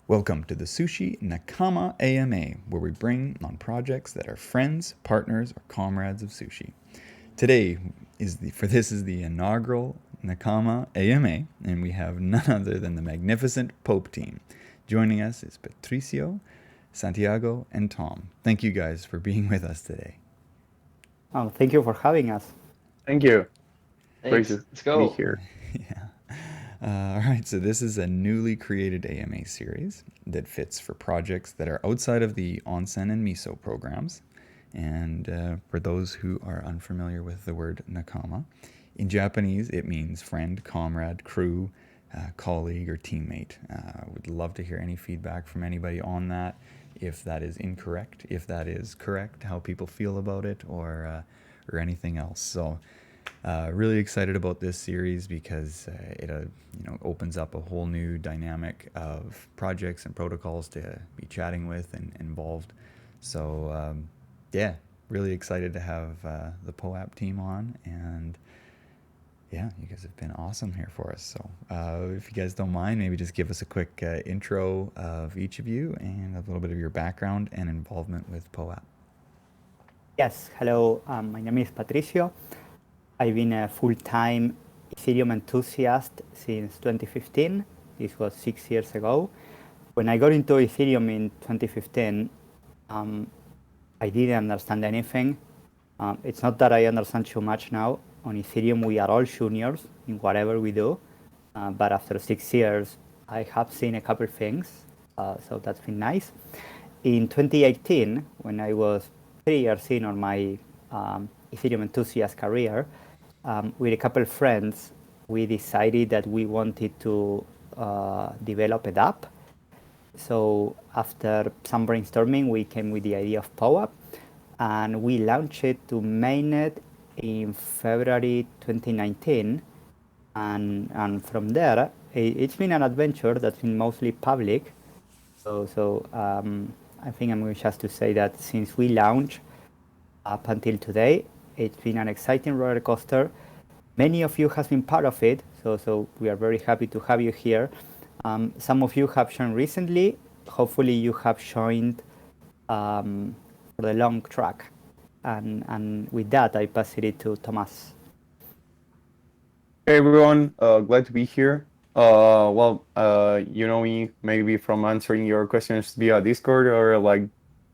Welcome to the Sushi Nakama AMA, where we bring on projects that are friends, partners, or comrades of sushi. Today this is the inaugural Nakama AMA, and we have none other than the magnificent POAP Team. Joining us is Patricio, Santiago, and Tom. Thank you guys for being with us today. Thank you for having us. Thank you. Great Thanks. to Let's be go. here. Yeah. All right, so this is a newly created AMA series that fits for projects that are outside of the onsen and miso programs. And for those who are unfamiliar with the word nakama, in Japanese it means friend, comrade, crew, colleague, or teammate. Would love to hear any feedback from anybody on that, if that is incorrect, if that is correct, how people feel about it, or anything else. So really excited about this series because it opens up a whole new dynamic of projects and protocols to be chatting with and involved. So yeah, really excited to have the POAP team on, and yeah, you guys have been awesome here for us. So if you guys don't mind, maybe just give us a quick intro of each of you and a little bit of your background and involvement with POAP. Yes, hello, my name is Patricio. I've been a full-time Ethereum enthusiast since 2015. This was 6 years ago. When I got into Ethereum in 2015, I didn't understand anything. It's not that I understand too much now. On Ethereum, we are all juniors in whatever we do. But after 6 years, I have seen a couple things. So that's been nice. In 2018, when I was 3 years in on my Ethereum enthusiast career, with a couple of friends, we decided that we wanted to develop a DApp. So after some brainstorming, we came with the idea of POAP, and we launched it to mainnet in February 2019. And from there, it's been an adventure that's been mostly public. So I think I'm going just to say that since we launched up until today, it's been an exciting roller coaster. Many of you have been part of it, so we are very happy to have you here. Some of you have joined recently. Hopefully you have joined for the long track. And with that, I pass it to Thomas. Hey everyone, glad to be here. You know me maybe from answering your questions via Discord or like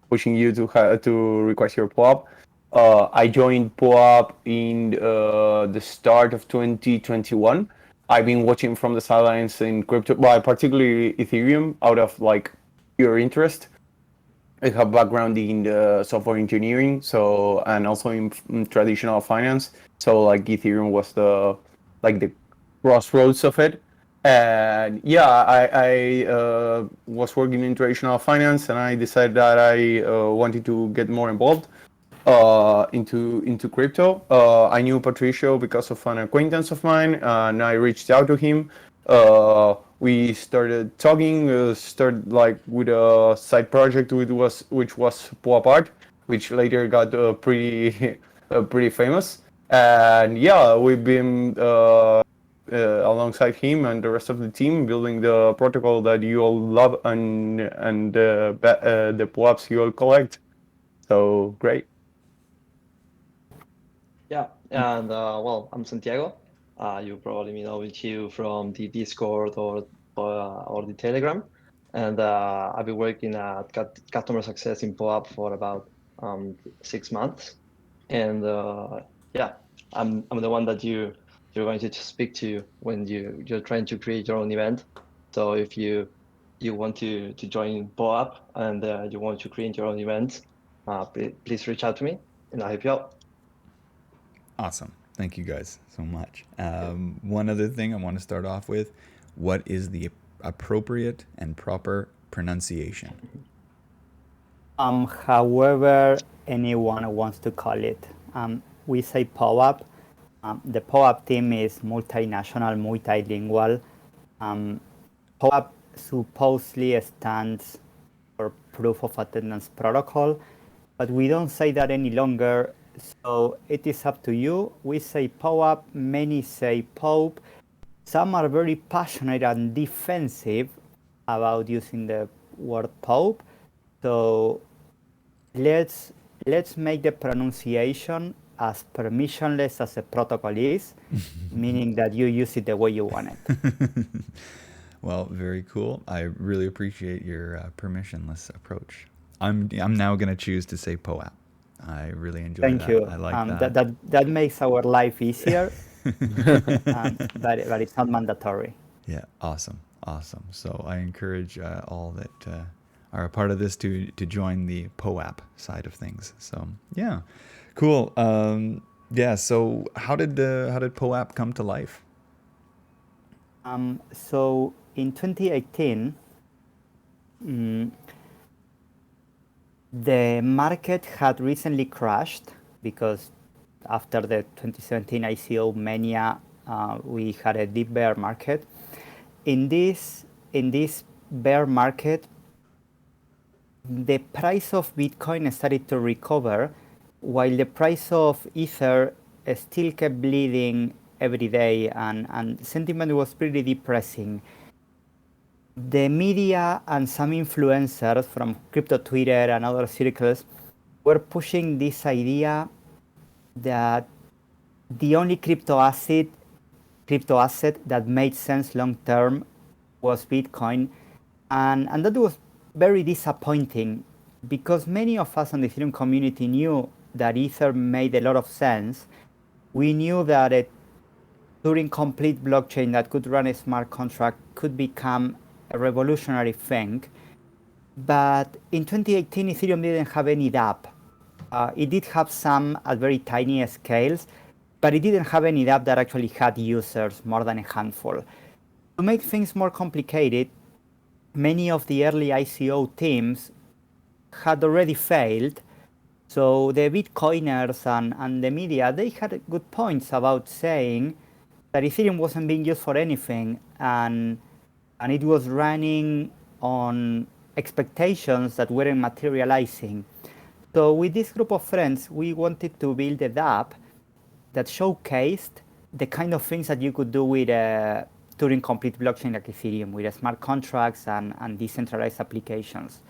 pushing you to request your POAP. I joined POAP in the start of 2021. I've been watching from the sidelines in crypto, well, particularly Ethereum, out of like pure interest. I have background in software engineering, and also in traditional finance. So like Ethereum was the crossroads of it. And yeah, I was working in traditional finance, and I decided that I wanted to get more involved into crypto. I knew Patricio because of an acquaintance of mine, and I reached out to him. We started talking, started like with a side project which was POAP Art, which later got pretty famous. And yeah, we've been alongside him and the rest of the team building the protocol that you all love and the POAPs you all collect. So great. Yeah, and I'm Santiago. You probably know me too from the Discord or the Telegram. And I've been working at customer success in POAP for about 6 months. And yeah, I'm the one that you're going to speak to when you're trying to create your own event. So if you want to join POAP and you want to create your own event, please reach out to me and I'll help you out. Awesome. Thank you guys so much. One other thing I want to start off with, what is the appropriate and proper pronunciation? However anyone wants to call it. We say POAP. The POAP team is multinational, multilingual. POAP supposedly stands for Proof of Attendance Protocol, but we don't say that any longer, so it is up to you. We say POAP, many say POAP. Some are very passionate and defensive about using the word POAP. So let's make the pronunciation as permissionless as the protocol is, meaning that you use it the way you want it. Well, very cool. I really appreciate your permissionless approach. I'm now going to choose to say POAP. I really enjoy Thank that. you. I like that. That makes our life easier, but it's not mandatory. Yeah, awesome, awesome. So I encourage all that are a part of this to join the POAP side of things. So yeah, cool. Yeah. So how did POAP come to life? So in 2018, the market had recently crashed because after the 2017 ICO mania, we had a deep bear market. In this bear market, the price of Bitcoin started to recover, while the price of Ether still kept bleeding every day, and sentiment was pretty depressing. The media and some influencers from crypto Twitter and other circles were pushing this idea that the only crypto asset that made sense long term was Bitcoin, and that was very disappointing because many of us on the Ethereum community knew that Ether made a lot of sense. We knew that a Turing complete blockchain that could run a smart contract could become a revolutionary thing. But in 2018, Ethereum didn't have any dApp. It did have some at very tiny scales, but it didn't have any dApp that actually had users, more than a handful. To make things more complicated, many of the early ICO teams had already failed. So the Bitcoiners and the media, they had good points about saying that Ethereum wasn't being used for anything, and it was running on expectations that weren't materializing. So with this group of friends, we wanted to build a dApp that showcased the kind of things that you could do with a Turing complete blockchain like Ethereum, with smart contracts and decentralized applications.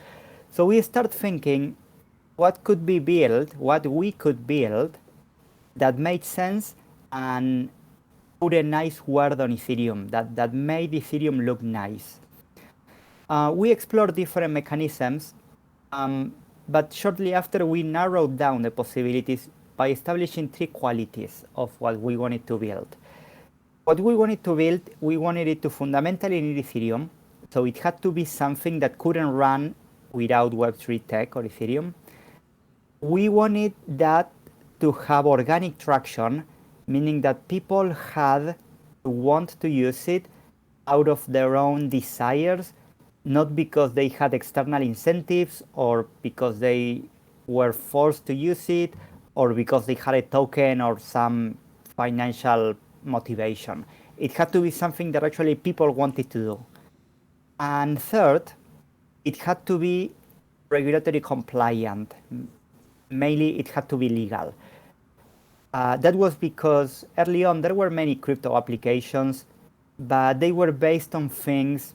So we start thinking what could be built, what we could build that made sense and put a nice word on Ethereum, that made Ethereum look nice. We explored different mechanisms, but shortly after we narrowed down the possibilities by establishing 3 qualities of what we wanted to build. What we wanted to build, we wanted it to fundamentally need Ethereum, so it had to be something that couldn't run without Web3 tech or Ethereum. We wanted that to have organic traction, meaning that people had to want to use it out of their own desires, not because they had external incentives or because they were forced to use it or because they had a token or some financial motivation. It had to be something that actually people wanted to do. And third, it had to be regulatory compliant. Mainly, it had to be legal. That was because early on there were many crypto applications, but they were based on things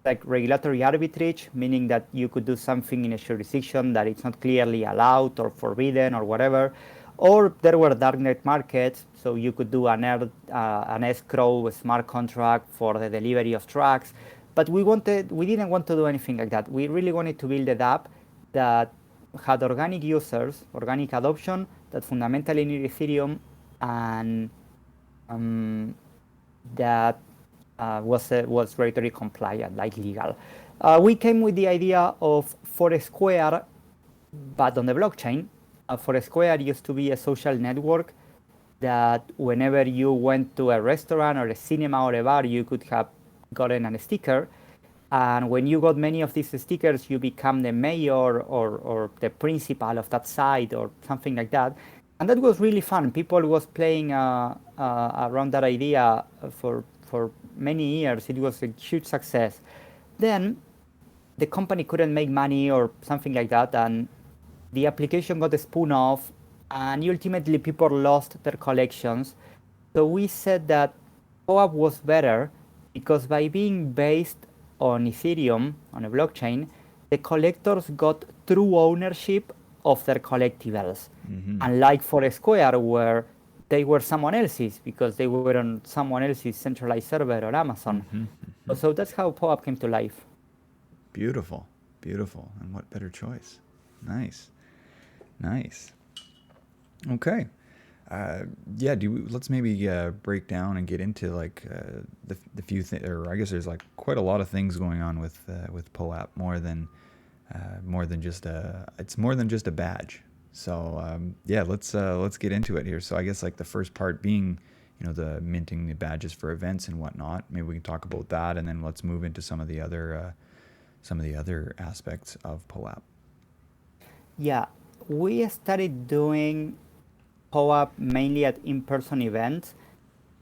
like regulatory arbitrage, meaning that you could do something in a jurisdiction that it's not clearly allowed or forbidden or whatever. Or there were darknet markets, so you could do an escrow, a smart contract for the delivery of trucks. But we didn't want to do anything like that. We really wanted to build a dApp that had organic users, organic adoption, that fundamentally need Ethereum, and that was regulatory compliant, like legal. We came with the idea of Foursquare, but on the blockchain. Foursquare used to be a social network that whenever you went to a restaurant or a cinema or a bar, you could have gotten a sticker. And when you got many of these stickers, you become the mayor or the principal of that site or something like that. And that was really fun. People was playing around that idea for many years. It was a huge success. Then the company couldn't make money or something like that, and the application got spun off, and ultimately people lost their collections. So we said that POAP was better because by being based on Ethereum, on a blockchain, the collectors got true ownership of their collectibles. Unlike for Square, where they were someone else's because they were on someone else's centralized server or Amazon. So that's how POAP came to life. Beautiful, beautiful, and what better choice? Nice, nice. Okay, yeah. Let's maybe break down and get into like the few things, or I guess there's like quite a lot of things going on with POAP, more than just it's more than just a badge. So yeah, let's get into it here. So I guess like the first part being, the minting the badges for events and whatnot. Maybe we can talk about that, and then let's move into some of the other aspects of POAP. Yeah, we started doing POAP mainly at in-person events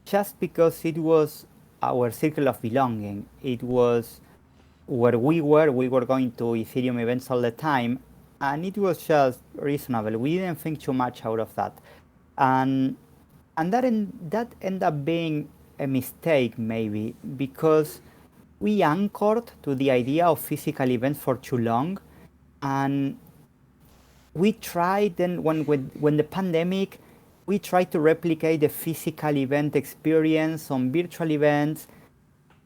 just because it was our circle of belonging. It was where we were going to Ethereum events all the time, and it was just reasonable. We didn't think too much out of that. And that ended up being a mistake maybe because we anchored to the idea of physical events for too long, and we tried then when the pandemic, we tried to replicate the physical event experience on virtual events,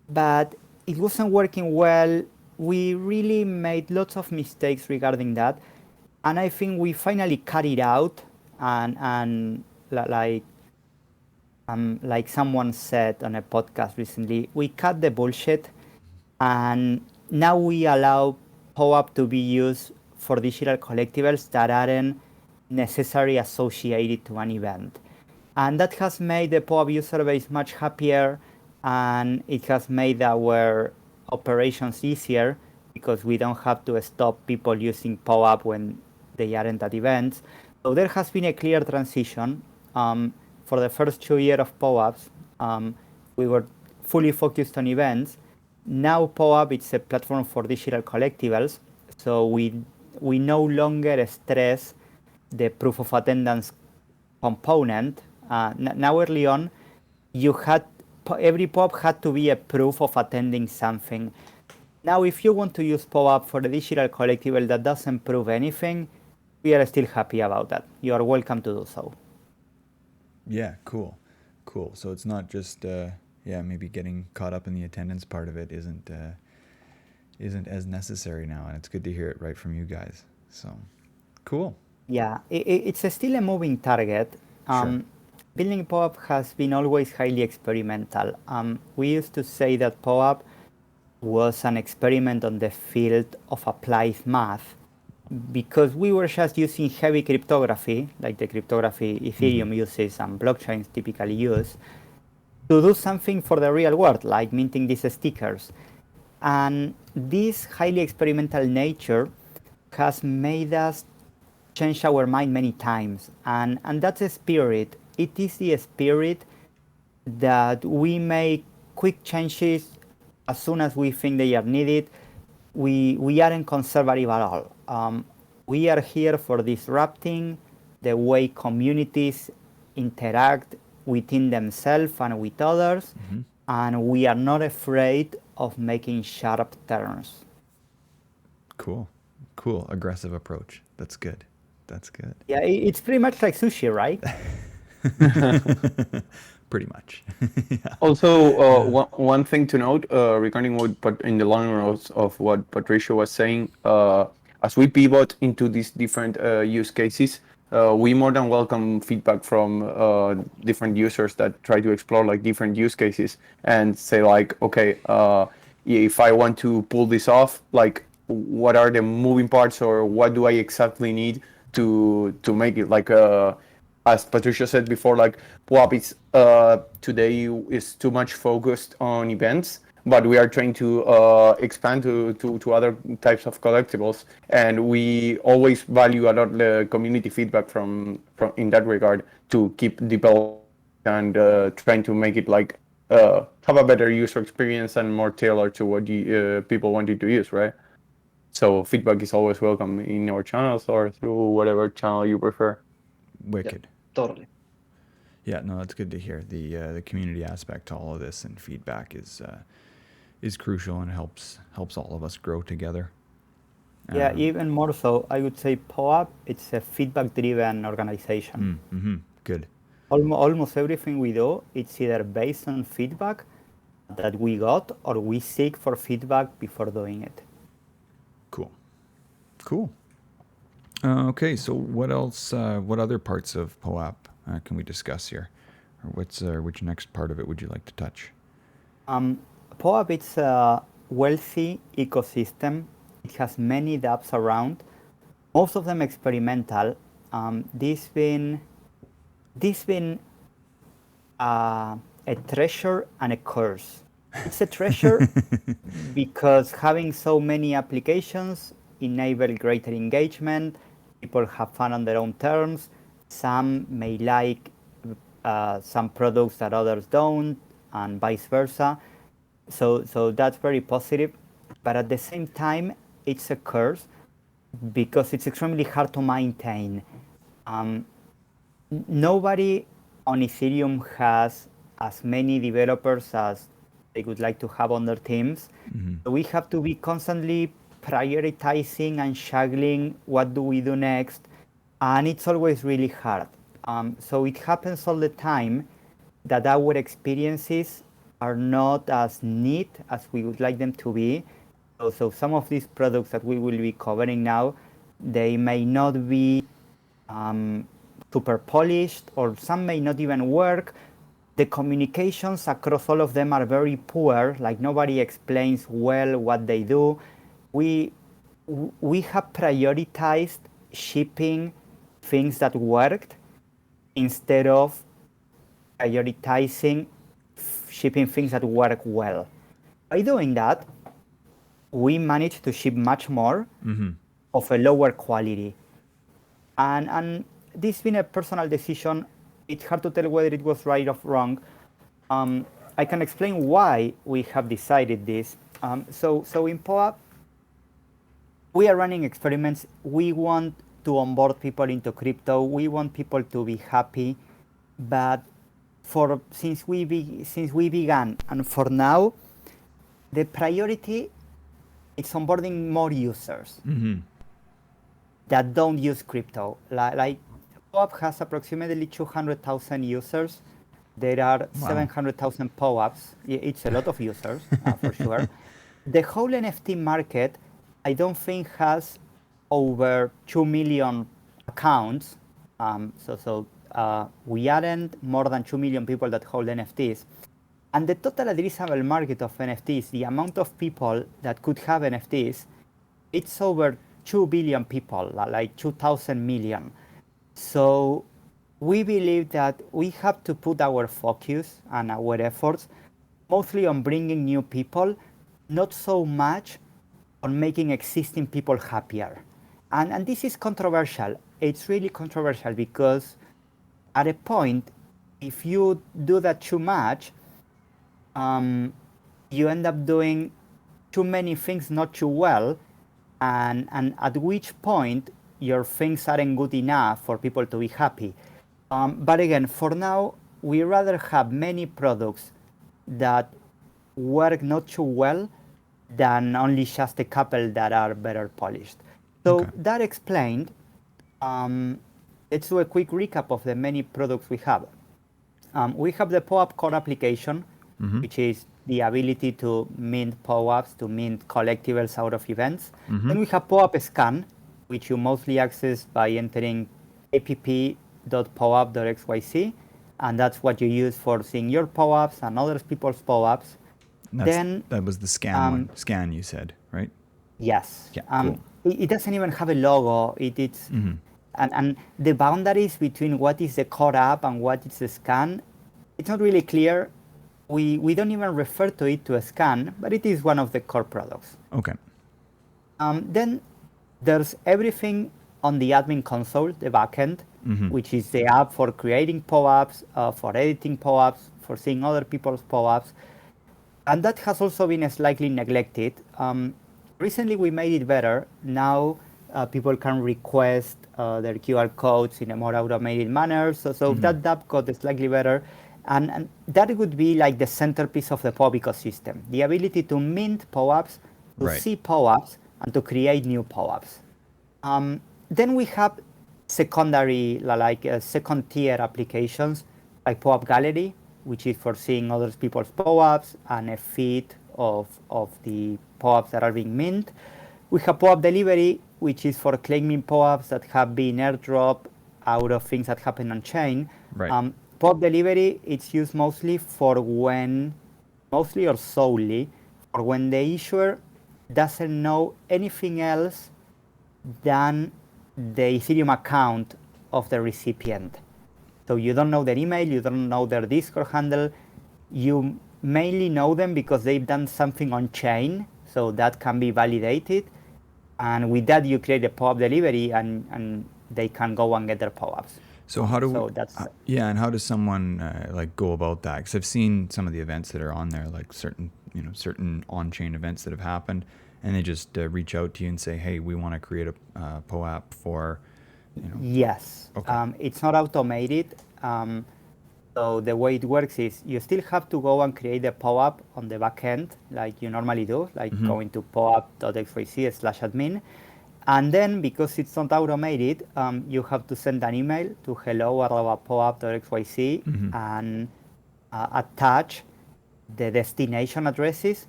but it wasn't working well. We really made lots of mistakes regarding that, and I think we finally cut it out. And like someone said on a podcast recently, we cut the bullshit, and now we allow POAP to be used for digital collectibles that aren't necessarily associated to an event. And that has made the POAP user base much happier, and it has made our operations easier because we don't have to stop people using POAP when they aren't at events. So there has been a clear transition. For the first 2 years of POAPs, we were fully focused on events. Now POAP is a platform for digital collectibles, so we no longer stress the proof of attendance component. Now early on, every POAP had to be a proof of attending something. Now, if you want to use POAP for a digital collectible that doesn't prove anything, we are still happy about that. You are welcome to do so. Yeah, cool. So it's not just maybe getting caught up in the attendance part of it isn't as necessary now, and it's good to hear it right from you guys. So cool. Yeah, it's still a moving target. Sure. Building POAP has been always highly experimental. We used to say that POAP was an experiment on the field of applied math because we were just using heavy cryptography, like the cryptography Ethereum uses and blockchains typically use, to do something for the real world, like minting these stickers. And this highly experimental nature has made us change our mind many times. And that's the spirit. It is the spirit that we make quick changes as soon as we think they are needed. We aren't conservative at all. We are here for disrupting the way communities interact within themselves and with others, and we are not afraid of making sharp turns. Cool. Aggressive approach. That's good. Yeah, it's pretty much like Sushi, right? Pretty much. Yeah. Also, one thing to note regarding but in the long run of what Patricia was saying, as we pivot into these different use cases, we more than welcome feedback from different users that try to explore like different use cases and say like, okay, if I want to pull this off, like what are the moving parts or what do I exactly need to make it like as Patricia said before, like POAP is today is too much focused on events, but we are trying to expand to other types of collectibles, and we always value a lot the community feedback from in that regard to keep developing and trying to make it like have a better user experience and more tailored to what people wanted to use, right? So feedback is always welcome in our channels or through whatever channel you prefer. Wicked. Yeah, totally. Yeah, no, that's good to hear. The community aspect to all of this and feedback is is crucial and helps all of us grow together. Yeah, even more so, I would say POAP, it's a feedback-driven organization. Good. Almost everything we do, it's either based on feedback that we got or we seek for feedback before doing it. Cool. Okay, so what else? What other parts of POAP can we discuss here? Or which next part of it would you like to touch? POAP, it's a wealthy ecosystem. It has many dApps around, most of them experimental. This been a treasure and a curse. It's a treasure because having so many applications enable greater engagement. People have fun on their own terms. Some may like some products that others don't, and vice versa. So that's very positive. But at the same time, it's a curse because it's extremely hard to maintain. Nobody on Ethereum has as many developers as they would like to have on their teams. So we have to be constantly prioritizing and juggling what do we do next, and it's always really hard. So it happens all the time that our experiences are not as neat as we would like them to be. So some of these products that we will be covering now, they may not be super polished, or some may not even work. The communications across all of them are very poor, like nobody explains well what they do. We have prioritized shipping things that worked instead of prioritizing shipping things that work well. By doing that, we managed to ship much more of a lower quality. And this has been a personal decision. It's hard to tell whether it was right or wrong. I can explain why we have decided this. So in POAP, we are running experiments. We want to onboard people into crypto. We want people to be happy. But since we began and for now, the priority is onboarding more users that don't use crypto. Like POAP has approximately 200,000 users. There are 700,000 POAPs. It's a lot of users, for sure. The whole NFT market, I don't think has over 2 million accounts. We aren't more than 2 million people that hold NFTs. And the total addressable market of NFTs, the amount of people that could have NFTs, it's over 2 billion people, like 2,000 million. So we believe that we have to put our focus and our efforts mostly on bringing new people, not so much on making existing people happier. And this is controversial. It's really controversial because at a point, if you do that too much, you end up doing too many things not too well, and at which point your things aren't good enough for people to be happy. But again, for now, we rather have many products that work not too well than only just a couple that are better polished. So that explained, let's do a quick recap of the many products we have. We have the POAP core application, which is the ability to mint POAPs, to mint collectibles out of events. Then we have POAP Scan, which you mostly access by entering app.poap.xyz, and that's what you use for seeing your POAPs and other people's POAPs. That was the scan one. Scan, you said, right? Yes. Yeah, cool. It doesn't even have a logo. And the boundaries between what is the core app and what is the scan, it's not really clear. We don't even refer to it to a scan, but it is one of the core products. Okay. Then there's everything on the admin console, the backend, which is the app for creating POAPs, for editing POAPs, for seeing other people's POAPs. And that has also been slightly neglected. Recently, we made it better. Now, people can request their QR codes in a more automated manner. So that got slightly better. And that would be like the centerpiece of the POAP ecosystem, the ability to mint POAPs, to Right. see POAPs, and to create new POAPs. Then we have secondary, like second tier applications like POAP Gallery, which is for seeing other people's POAPs and a feed of the POAPs that are being mint. We have POAP Delivery, which is for claiming POAPs that have been airdropped out of things that happen on chain. Right. POAP Delivery, it's used mostly or solely, for when the issuer doesn't know anything else than the Ethereum account of the recipient. So you don't know their email, you don't know their Discord handle, you mainly know them because they've done something on chain, so that can be validated. And with that, you create a POAP delivery, and they can go and get their POAPs. So how do So we, that's yeah, and how does someone like go about that? Because I've seen some of the events that are on there, like certain on-chain events that have happened, and they just reach out to you and say, hey, we want to create a POAP for, Yes. Okay. It's not automated. So the way it works is you still have to go and create a POAP on the back end, like you normally do, like going to poap.xyz/admin. And then, because it's not automated, you have to send an email to hello@poap.xyz and attach the destination addresses.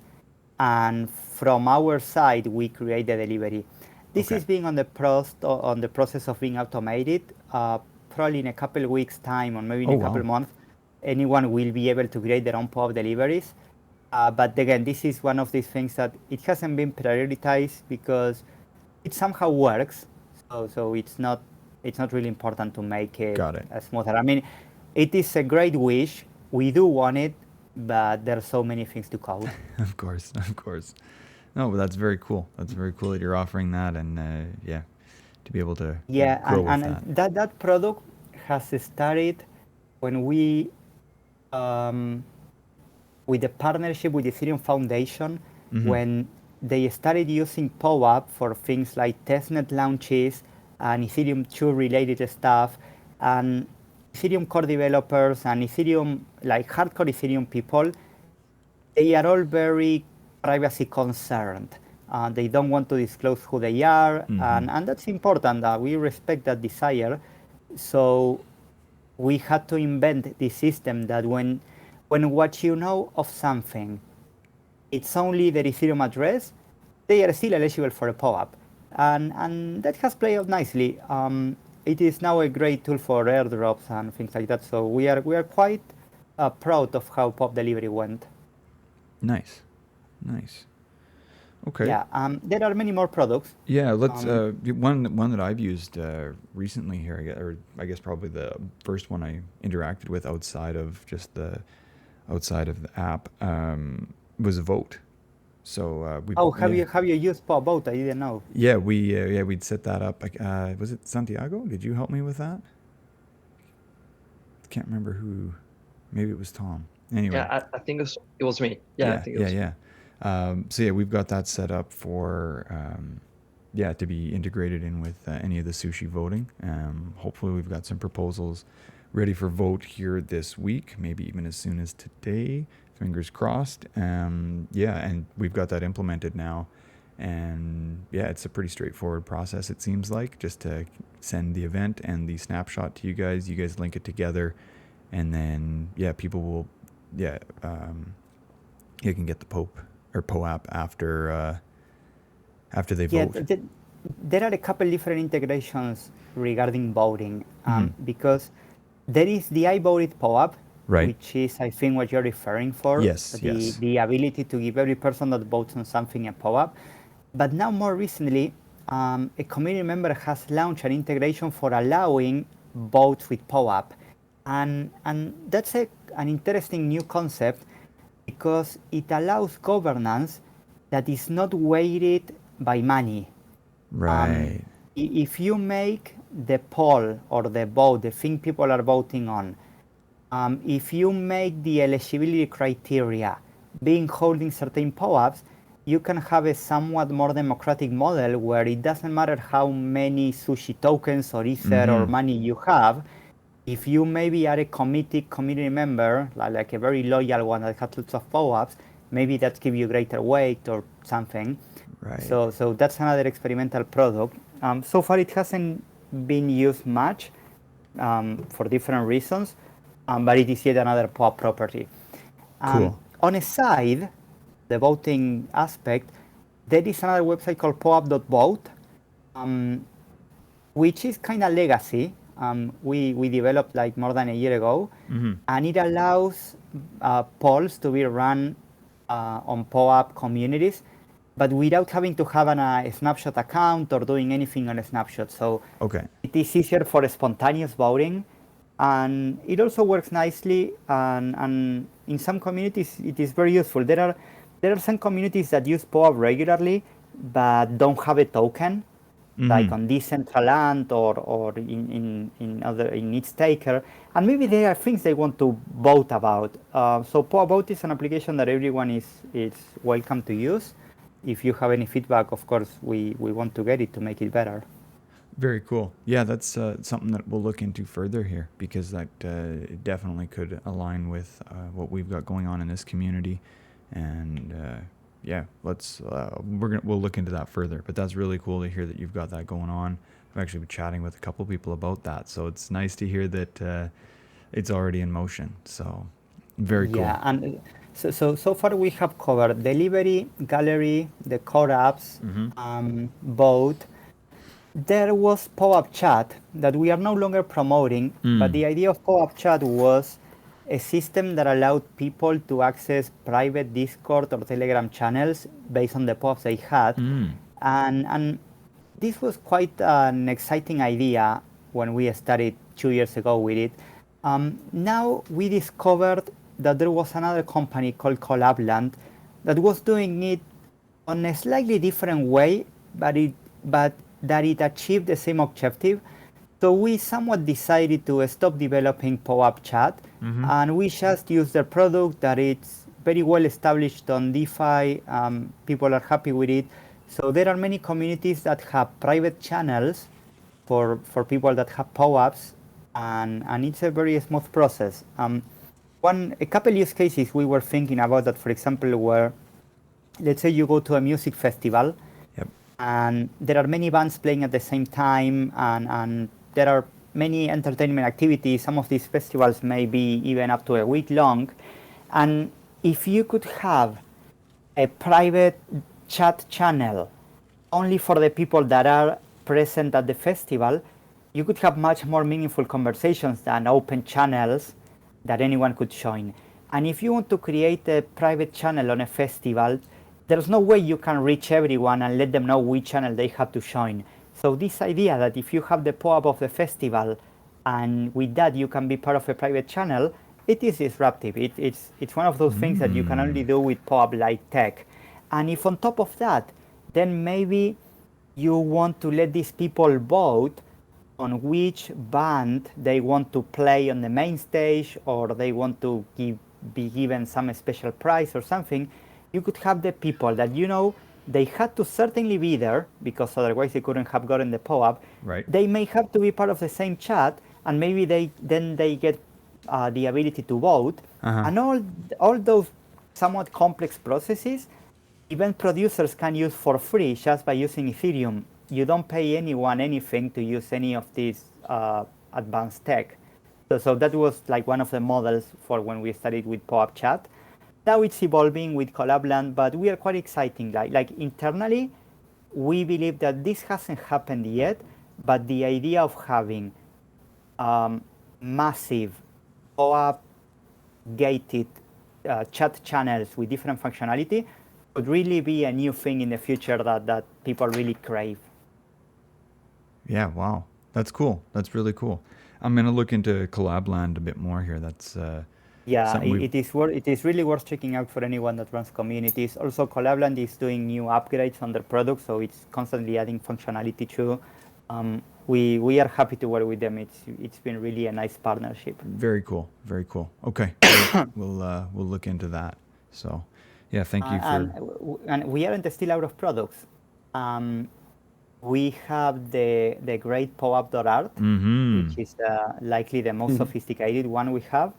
And from our side, we create the delivery. This Okay. is being on the process of being automated. Probably in a couple of weeks' time, or maybe in Oh, a couple wow. of months, anyone will be able to create their own POAP deliveries. But again, this is one of these things that it hasn't been prioritized because it somehow works. So it's not really important to make it Got it. smoother. I mean, it is a great wish. We do want it, but there are so many things to code. Of course. No, but that's very cool. That's very cool that you're offering that, and to be able to Yeah, grow with and that. that product has started when we, with the partnership with the Ethereum Foundation, when they started using POAP for things like testnet launches and Ethereum 2 related stuff, and Ethereum core developers and Ethereum, like hardcore Ethereum people, they are all very privacy concerned. They don't want to disclose who they are, and that's important. We respect that desire. So we had to invent this system that when what you know of something, it's only the Ethereum address, they are still eligible for a POAP. And that has played out nicely. It is now a great tool for airdrops and things like that. So we are quite proud of how POAP delivery went. Nice. Okay. Yeah, there are many more products. Yeah, let's one that I've used recently here, or I guess probably the first one I interacted with outside of the app was Vote. So Have you used POAP Vote? I didn't know. Yeah, we'd set that up. Was it Santiago? Did you help me with that? Can't remember who. Maybe it was Tom. Anyway. Yeah, I think it was me. Yeah, I think it was. Yeah. So we've got that set up for to be integrated in with any of the Sushi voting. Hopefully we've got some proposals ready for vote here this week, maybe even as soon as today. Fingers crossed. And we've got that implemented now. And it's a pretty straightforward process, it seems like, just to send the event and the snapshot to you guys. You guys link it together, and then people will you can get the POAP after they vote. There are a couple different integrations regarding voting, because there is the I voted POAP, right, which is, I think, what you're referring for. Yes. The ability to give every person that votes on something a POAP. But now, more recently, a community member has launched an integration for allowing votes with POAP. And that's an interesting new concept, because it allows governance that is not weighted by money. Right. If you make the poll or the vote, the thing people are voting on, if you make the eligibility criteria being holding certain POAPs, you can have a somewhat more democratic model where it doesn't matter how many Sushi tokens or Ether or money you have. if you maybe are a community member, like a very loyal one that has lots of POAPs, maybe that give you greater weight or something. Right. So that's another experimental product. So far, it hasn't been used much for different reasons, but it is yet another POAP property. Cool. On a side, the voting aspect, there is another website called POAP.vote, which is kind of legacy. We developed like more than a year ago, and it allows polls to be run on POAP communities, but without having to have a snapshot account or doing anything on a snapshot. So Okay. it is easier for spontaneous voting, and it also works nicely. And in some communities, it is very useful. There are some communities that use POAP regularly, but don't have a token, like on Decentraland or in its taker, and maybe there are things they want to vote about. So POAP Vote is an application that everyone is welcome to use. If you have any feedback, of course, we want to get it to make it better. Very cool. Yeah, that's something that we'll look into further here, because that definitely could align with what we've got going on in this community, and yeah, we'll look into that further. But that's really cool to hear that you've got that going on. I've actually been chatting with a couple people about that, so it's nice to hear that it's already in motion. So very cool. Yeah, and so far we have covered delivery, gallery, the core apps, vote. There was POAP Chat that we are no longer promoting, but the idea of POAP Chat was a system that allowed people to access private Discord or Telegram channels based on the POAPs they had. And this was quite an exciting idea when we started 2 years ago with it. Now we discovered that there was another company called Collabland that was doing it on a slightly different way, but that it achieved the same objective. So we somewhat decided to stop developing POAP Chat, and we just use the product that it's very well established on DeFi. People are happy with it. So there are many communities that have private channels for people that have POAPs, and it's a very smooth process. A couple use cases we were thinking about that, for example, were, let's say you go to a music festival, and there are many bands playing at the same time, and there are many entertainment activities. Some of these festivals may be even up to a week long. And if you could have a private chat channel only for the people that are present at the festival, you could have much more meaningful conversations than open channels that anyone could join. And if you want to create a private channel on a festival, there's no way you can reach everyone and let them know which channel they have to join. So this idea that if you have the POAP of the festival, and with that you can be part of a private channel, it is disruptive. It's one of those things that you can only do with POAP-like tech. And if on top of that, then maybe you want to let these people vote on which band they want to play on the main stage, or they want to be given some special prize or something, you could have the people that, they had to certainly be there, because otherwise they couldn't have gotten the POAP. Right. They may have to be part of the same chat, and maybe they get the ability to vote. And all those somewhat complex processes, event producers can use for free just by using Ethereum. You don't pay anyone anything to use any of this advanced tech. So that was like one of the models for when we started with POAP Chat. Now it's evolving with Collabland, but we are quite exciting. Like internally, we believe that this hasn't happened yet, but the idea of having massive POAP gated chat channels with different functionality could really be a new thing in the future that people really crave. Yeah, wow. That's cool. That's really cool. I'm going to look into Collabland a bit more here. That's yeah, it is really worth checking out for anyone that runs communities. Also, Collabland is doing new upgrades on their product, so it's constantly adding functionality too. We are happy to work with them. It's been really a nice partnership. Very cool. Very cool. Okay, we'll look into that. So, yeah, thank you for. And we aren't still out of products. we have the great POAP.art, which is likely the most sophisticated one we have.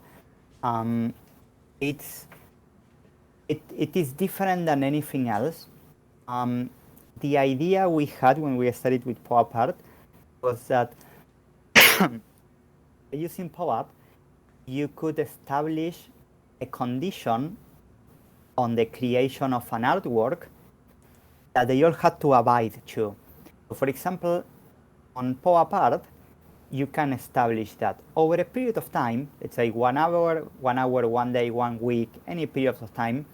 It is different than anything else. The idea we had when we started with POAP art was that using POAP, you could establish a condition on the creation of an artwork that they all had to abide to. So for example, on POAP art, you can establish that over a period of time, let's say 1 hour, 1 day, 1 week, any period of time,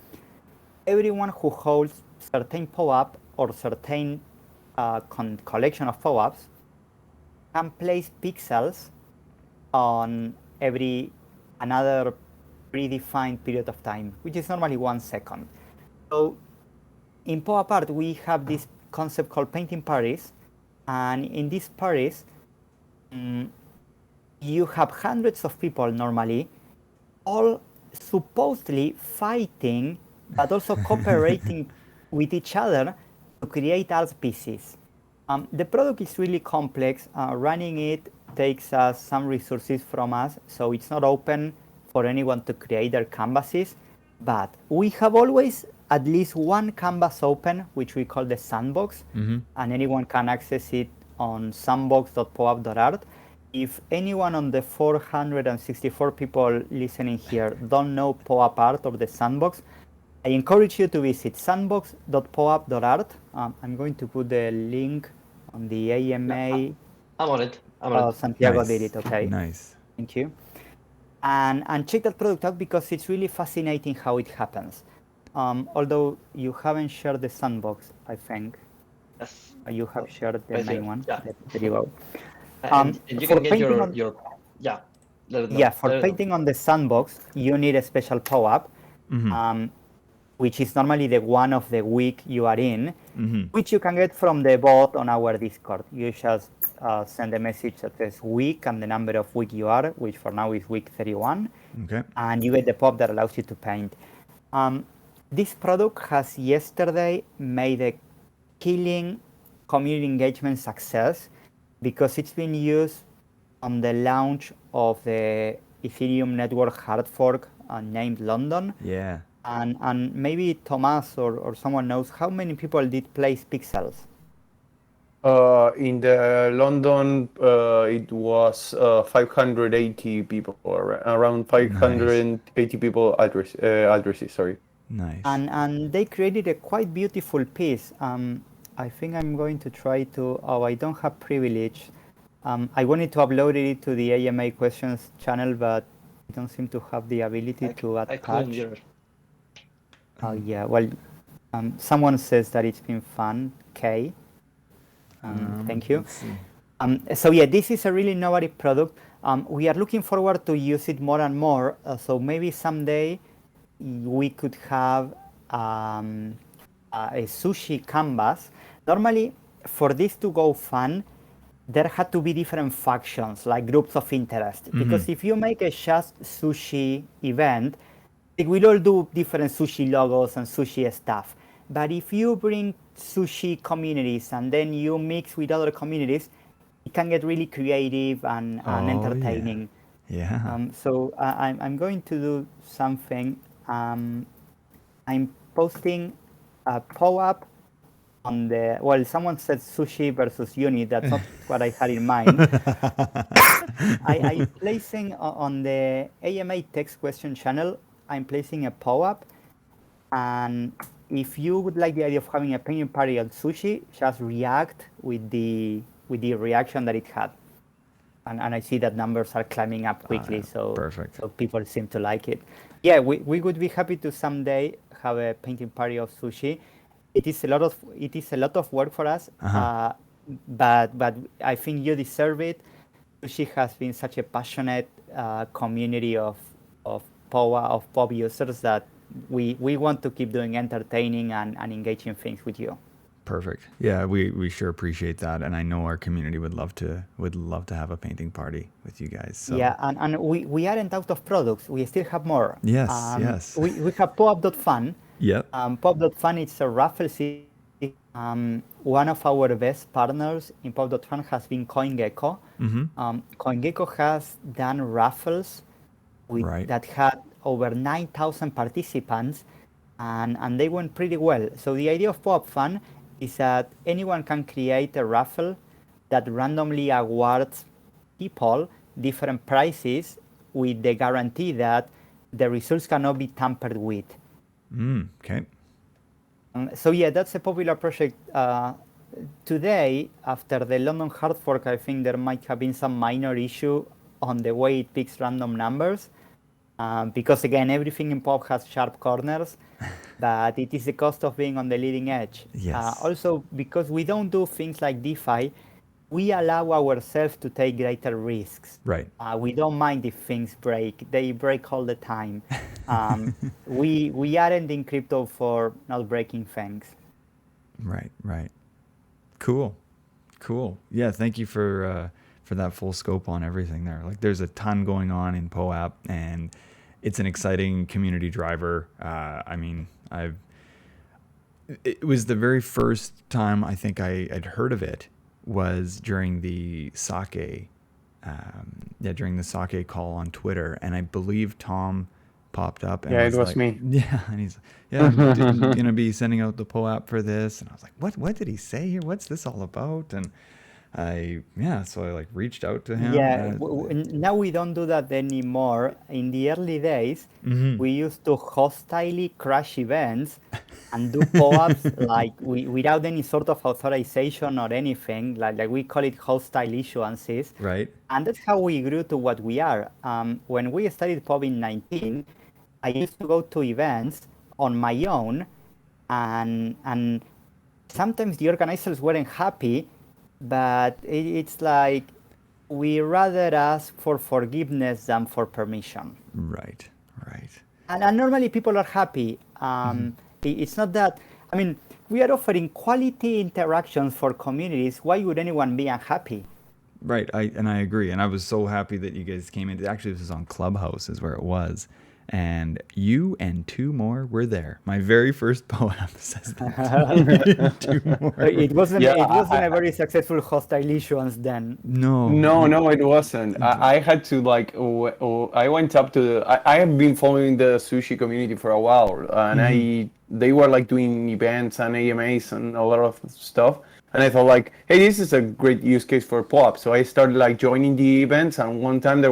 everyone who holds certain POAP or certain collection of POAPs can place pixels on another predefined period of time, which is normally 1 second. So in POAP art, we have this concept called painting parties, and in these parties, you have hundreds of people normally, all supposedly fighting, but also cooperating with each other to create art pieces. The product is really complex. Running it takes some resources from us, so it's not open for anyone to create their canvases. But we have always at least one canvas open, which we call the sandbox, and anyone can access it on sandbox.poap.art. If anyone on the 464 people listening here don't know POAP art or the sandbox, I encourage you to visit sandbox.poap.art. I'm going to put the link on the AMA. I'm on it. I'm on it. Santiago did it, okay. Nice. Thank you. And check that product out because it's really fascinating how it happens. Although you haven't shared the sandbox, I think. Yes. You have shared the Right main here. one. Yeah. There you go. And you for can get painting your yeah. Let it know. Yeah, for Let it know. painting on the sandbox, you need a special POAP, which is normally the one of the week you are in, which you can get from the bot on our Discord. You just send a message that says week and the number of week you are, which for now is week 31. Okay. And you get the POAP that allows you to paint. This product has yesterday made a killing community engagement success because it's been used on the launch of the Ethereum network hard fork named London. Yeah. And maybe Thomas or someone knows how many people did place pixels. In the London, it was 580 people, around 580 people addresses. Sorry. Nice. And they created a quite beautiful piece. I think I'm going to try to. Oh, I don't have privilege. I wanted to upload it to the AMA questions channel, but I don't seem to have the ability to I couldn't attach. either. Oh yeah, well, someone says that it's been fun. Kay, thank you. Let's see. So yeah, this is a really innovative product. We are looking forward to use it more and more. So maybe someday we could have a sushi canvas. Normally, for this to go fun, there had to be different factions, like groups of interest. Because if you make a just sushi event, it will all do different sushi logos and sushi stuff. But if you bring sushi communities and then you mix with other communities, it can get really creative and entertaining. Yeah. So I'm going to do something. I'm posting a POAP on the, well, someone said sushi versus uni. That's not what I had in mind. I'm placing on the AMA text question channel, I'm placing a POAP. And if you would like the idea of having a painting party on sushi, just react with the reaction that it had. And I see that numbers are climbing up quickly, so perfect. So people seem to like it. Yeah, we would be happy to someday have a painting party of sushi. It is a lot of work for us, but I think you deserve it. Sushi has been such a passionate community of POAP users that we want to keep doing entertaining and engaging things with you. Perfect. Yeah, we sure appreciate that, and I know our community would love to have a painting party with you guys. So. Yeah, and we aren't out of products. We still have more. Yes, yes. We have POAP.fun. Yep. POAP.fun is a raffle system One of our best partners in POAP.fun has been CoinGecko. CoinGecko has done raffles Right. that had over 9,000 participants, and they went pretty well. So the idea of POAP Fun is that anyone can create a raffle that randomly awards people different prizes with the guarantee that the results cannot be tampered with. Okay. So yeah, that's a popular project. Today, after the London hard fork, I think there might have been some minor issue on the way it picks random numbers. Because again, everything in POP has sharp corners, but it is the cost of being on the leading edge. Yes. Also, because we don't do things like DeFi, we allow ourselves to take greater risks. Right. We don't mind if things break. They break all the time. We aren't in crypto for not breaking things. Right. Right. Cool. Yeah. Thank you for that full scope on everything there. Like, there's a ton going on in POAP, and it's an exciting community driver. I mean, it was the very first time I think I'd heard of it was during the sake, during the sake call on Twitter, and I believe Tom popped up and Yeah, it was like, me. yeah, and he's I'm gonna be sending out the POAP for this, and I was like, what did he say here? What's this all about? And so I like reached out to him. Yeah, now we don't do that anymore. In the early days, we used to hostilely crash events and do POAPs like without any sort of authorization or anything. Like we call it hostile issuances. Right. And that's how we grew to what we are. When we started POAP in 19, I used to go to events on my own, and sometimes the organizers weren't happy, but it's like we rather ask for forgiveness than for permission. Right. And normally people are happy. It's not that, I mean, we are offering quality interactions for communities. Why would anyone be unhappy? Right. I agree. And I was so happy that you guys came in. Actually, this was on Clubhouse is where it was. And you and two more were there. My very first POAP says that. Two more. It wasn't a very successful hostile issuance then. No, it wasn't. I had to I went up to I have been following the sushi community for a while, and they were like doing events and AMAs and a lot of stuff. And I thought like, hey, this is a great use case for POAP. So I started like joining the events, and one time they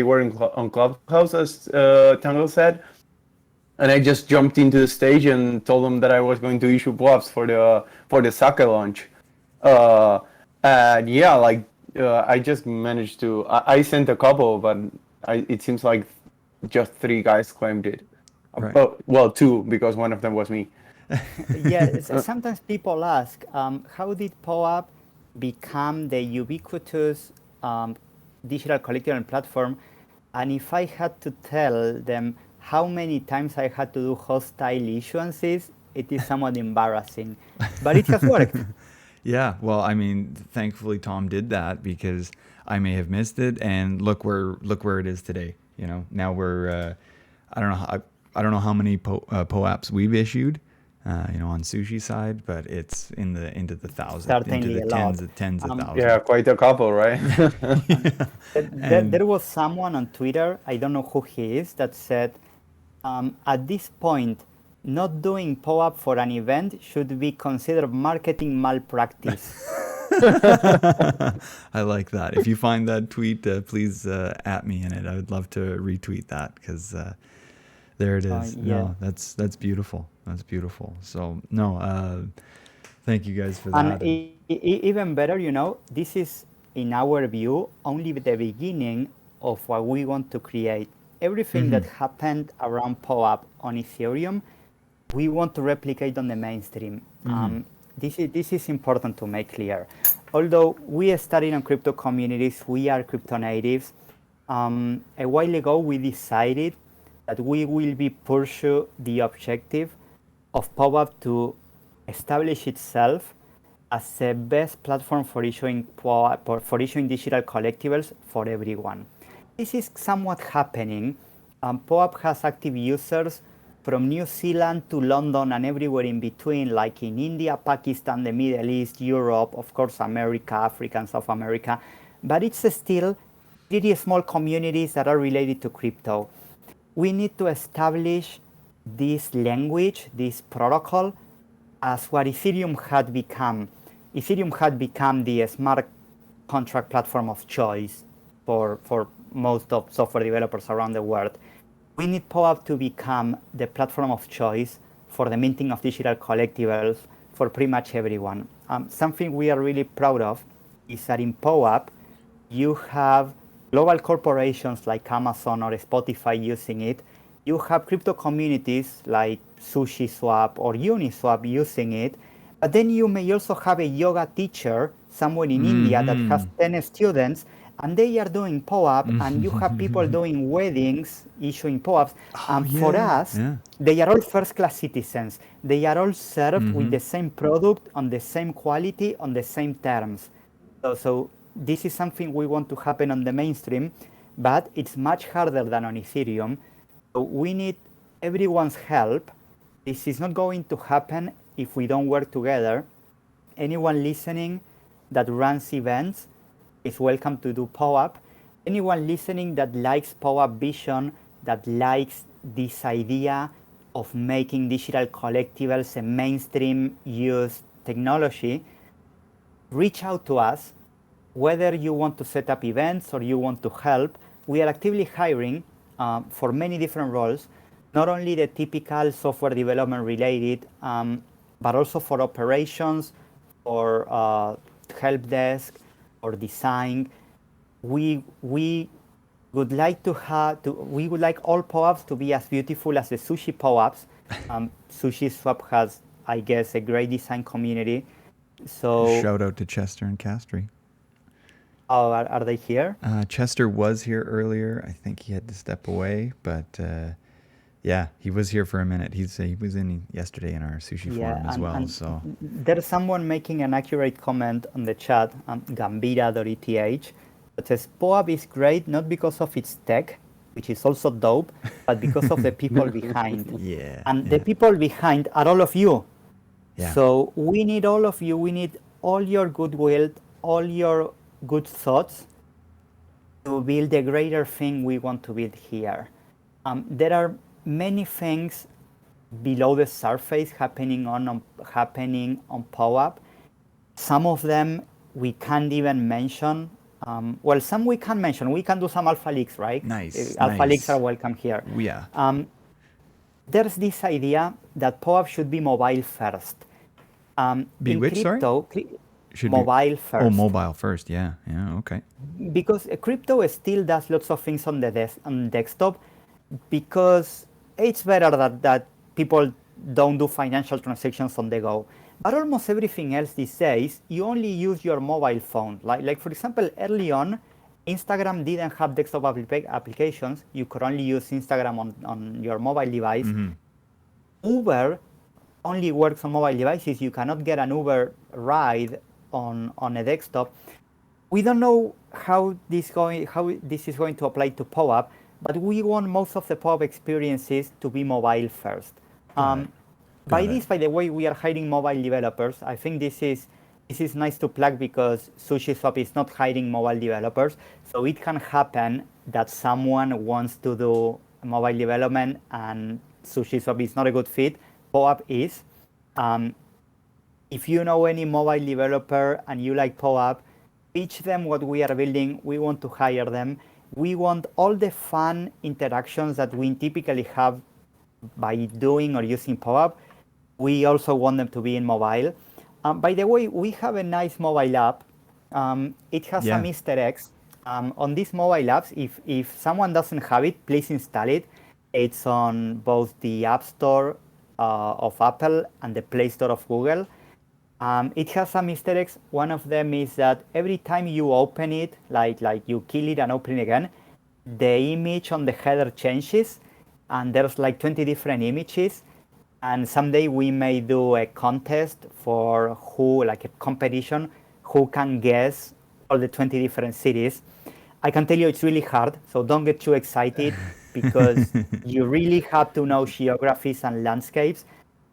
were on Clubhouse, as Tangle said, and I just jumped into the stage and told them that I was going to issue POAPs for the sake launch. And yeah, I just managed to. I sent a couple, but it seems like just 3 guys claimed it. Right. Well, 2, because one of them was me. Yeah, sometimes people ask, how did POAP become the ubiquitous digital collectible platform? And if I had to tell them how many times I had to do hostile issuances, it is somewhat embarrassing, but it has worked. Yeah, well, I mean, thankfully Tom did that, because I may have missed it, and look where it is today. You know, now we're I don't know how many POAPs we've issued. On Sushi side, but it's into the thousands, into the tens of thousands. Yeah, quite a couple, right? There was someone on Twitter, I don't know who he is, that said, at this point, not doing POAP for an event should be considered marketing malpractice. I like that. If you find that tweet, please at me in it. I would love to retweet that, because there it is. Yeah. No, that's beautiful. That's beautiful. So no, thank you guys for that. And even better, this is, in our view, only the beginning of what we want to create. Everything that happened around POAP on Ethereum, we want to replicate on the mainstream. This is important to make clear. Although we studied on crypto communities, we are crypto natives. A while ago, we decided that we will be pursue the objective of POAP to establish itself as the best platform for issuing digital collectibles for everyone. This is somewhat happening. POAP has active users from New Zealand to London and everywhere in between, like in India, Pakistan, the Middle East, Europe, of course, America, Africa, and South America. But it's still pretty small communities that are related to crypto. We need to establish this language, this protocol, as what Ethereum had become. Ethereum had become the smart contract platform of choice for most of software developers around the world. We need POAP to become the platform of choice for the minting of digital collectibles for pretty much everyone. Something we are really proud of is that in POAP, you have global corporations like Amazon or Spotify using it. You have crypto communities like Sushi Swap or Uniswap using it. But then you may also have a yoga teacher somewhere in India that has 10 students, and they are doing POAP, and you have people doing weddings, issuing POAPs. For us, they are all first-class citizens. They are all served with the same product, on the same quality, on the same terms. So this is something we want to happen on the mainstream, but it's much harder than on Ethereum. So we need everyone's help. This is not going to happen if we don't work together. Anyone listening that runs events is welcome to do POAP. Anyone listening that likes POAP vision, that likes this idea of making digital collectibles a mainstream used technology, reach out to us. Whether you want to set up events or you want to help, we are actively hiring for many different roles, not only the typical software development related, but also for operations, for help desk, or design. We would like we would like all POAPs to be as beautiful as the Sushi POAPs. Sushi Swap has, I guess, a great design community. So shout out to Chester and Castry. Oh, are they here? Chester was here earlier. I think he had to step away, but yeah, he was here for a minute. He was in yesterday in our sushi forum as well. So there's someone making an accurate comment on the chat, gambira.eth, that says POAP is great not because of its tech, which is also dope, but because of the people behind. And the people behind are all of you. So we need all of you. We need all your goodwill, all your good thoughts to build the greater thing we want to build here. There are many things below the surface happening on POAP. Some of them we can't even mention. Well, some we can mention. We can do some alpha leaks, right? Nice. Alpha leaks are welcome here. Yeah. There's this idea that POAP should be mobile first. Be which, crypto, sorry? Mobile first. Oh, mobile first. Yeah. Okay. Because crypto still does lots of things on the desktop, because it's better that people don't do financial transactions on the go. But almost everything else these days, you only use your mobile phone. Like for example, early on, Instagram didn't have desktop applications. You could only use Instagram on your mobile device. Uber only works on mobile devices. You cannot get an Uber ride on a desktop. We don't know how this is going to apply to POAP, but we want most of the POAP experiences to be mobile first. By the way, we are hiring mobile developers. I think this is nice to plug, because SushiSwap is not hiring mobile developers. So it can happen that someone wants to do mobile development and SushiSwap is not a good fit. POAP is. If you know any mobile developer and you like POAP, teach them what we are building. We want to hire them. We want all the fun interactions that we typically have by doing or using POAP. We also want them to be in mobile. By the way, we have a nice mobile app. It has some Easter eggs. On these mobile apps, if someone doesn't have it, please install it. It's on both the App Store of Apple and the Play Store of Google. It has some Easter eggs. One of them is that every time you open it, like you kill it and open it again, the image on the header changes, and there's like 20 different images. And someday we may do a contest for like a competition, who can guess all the 20 different cities. I can tell you it's really hard, so don't get too excited. because you really have to know geographies and landscapes,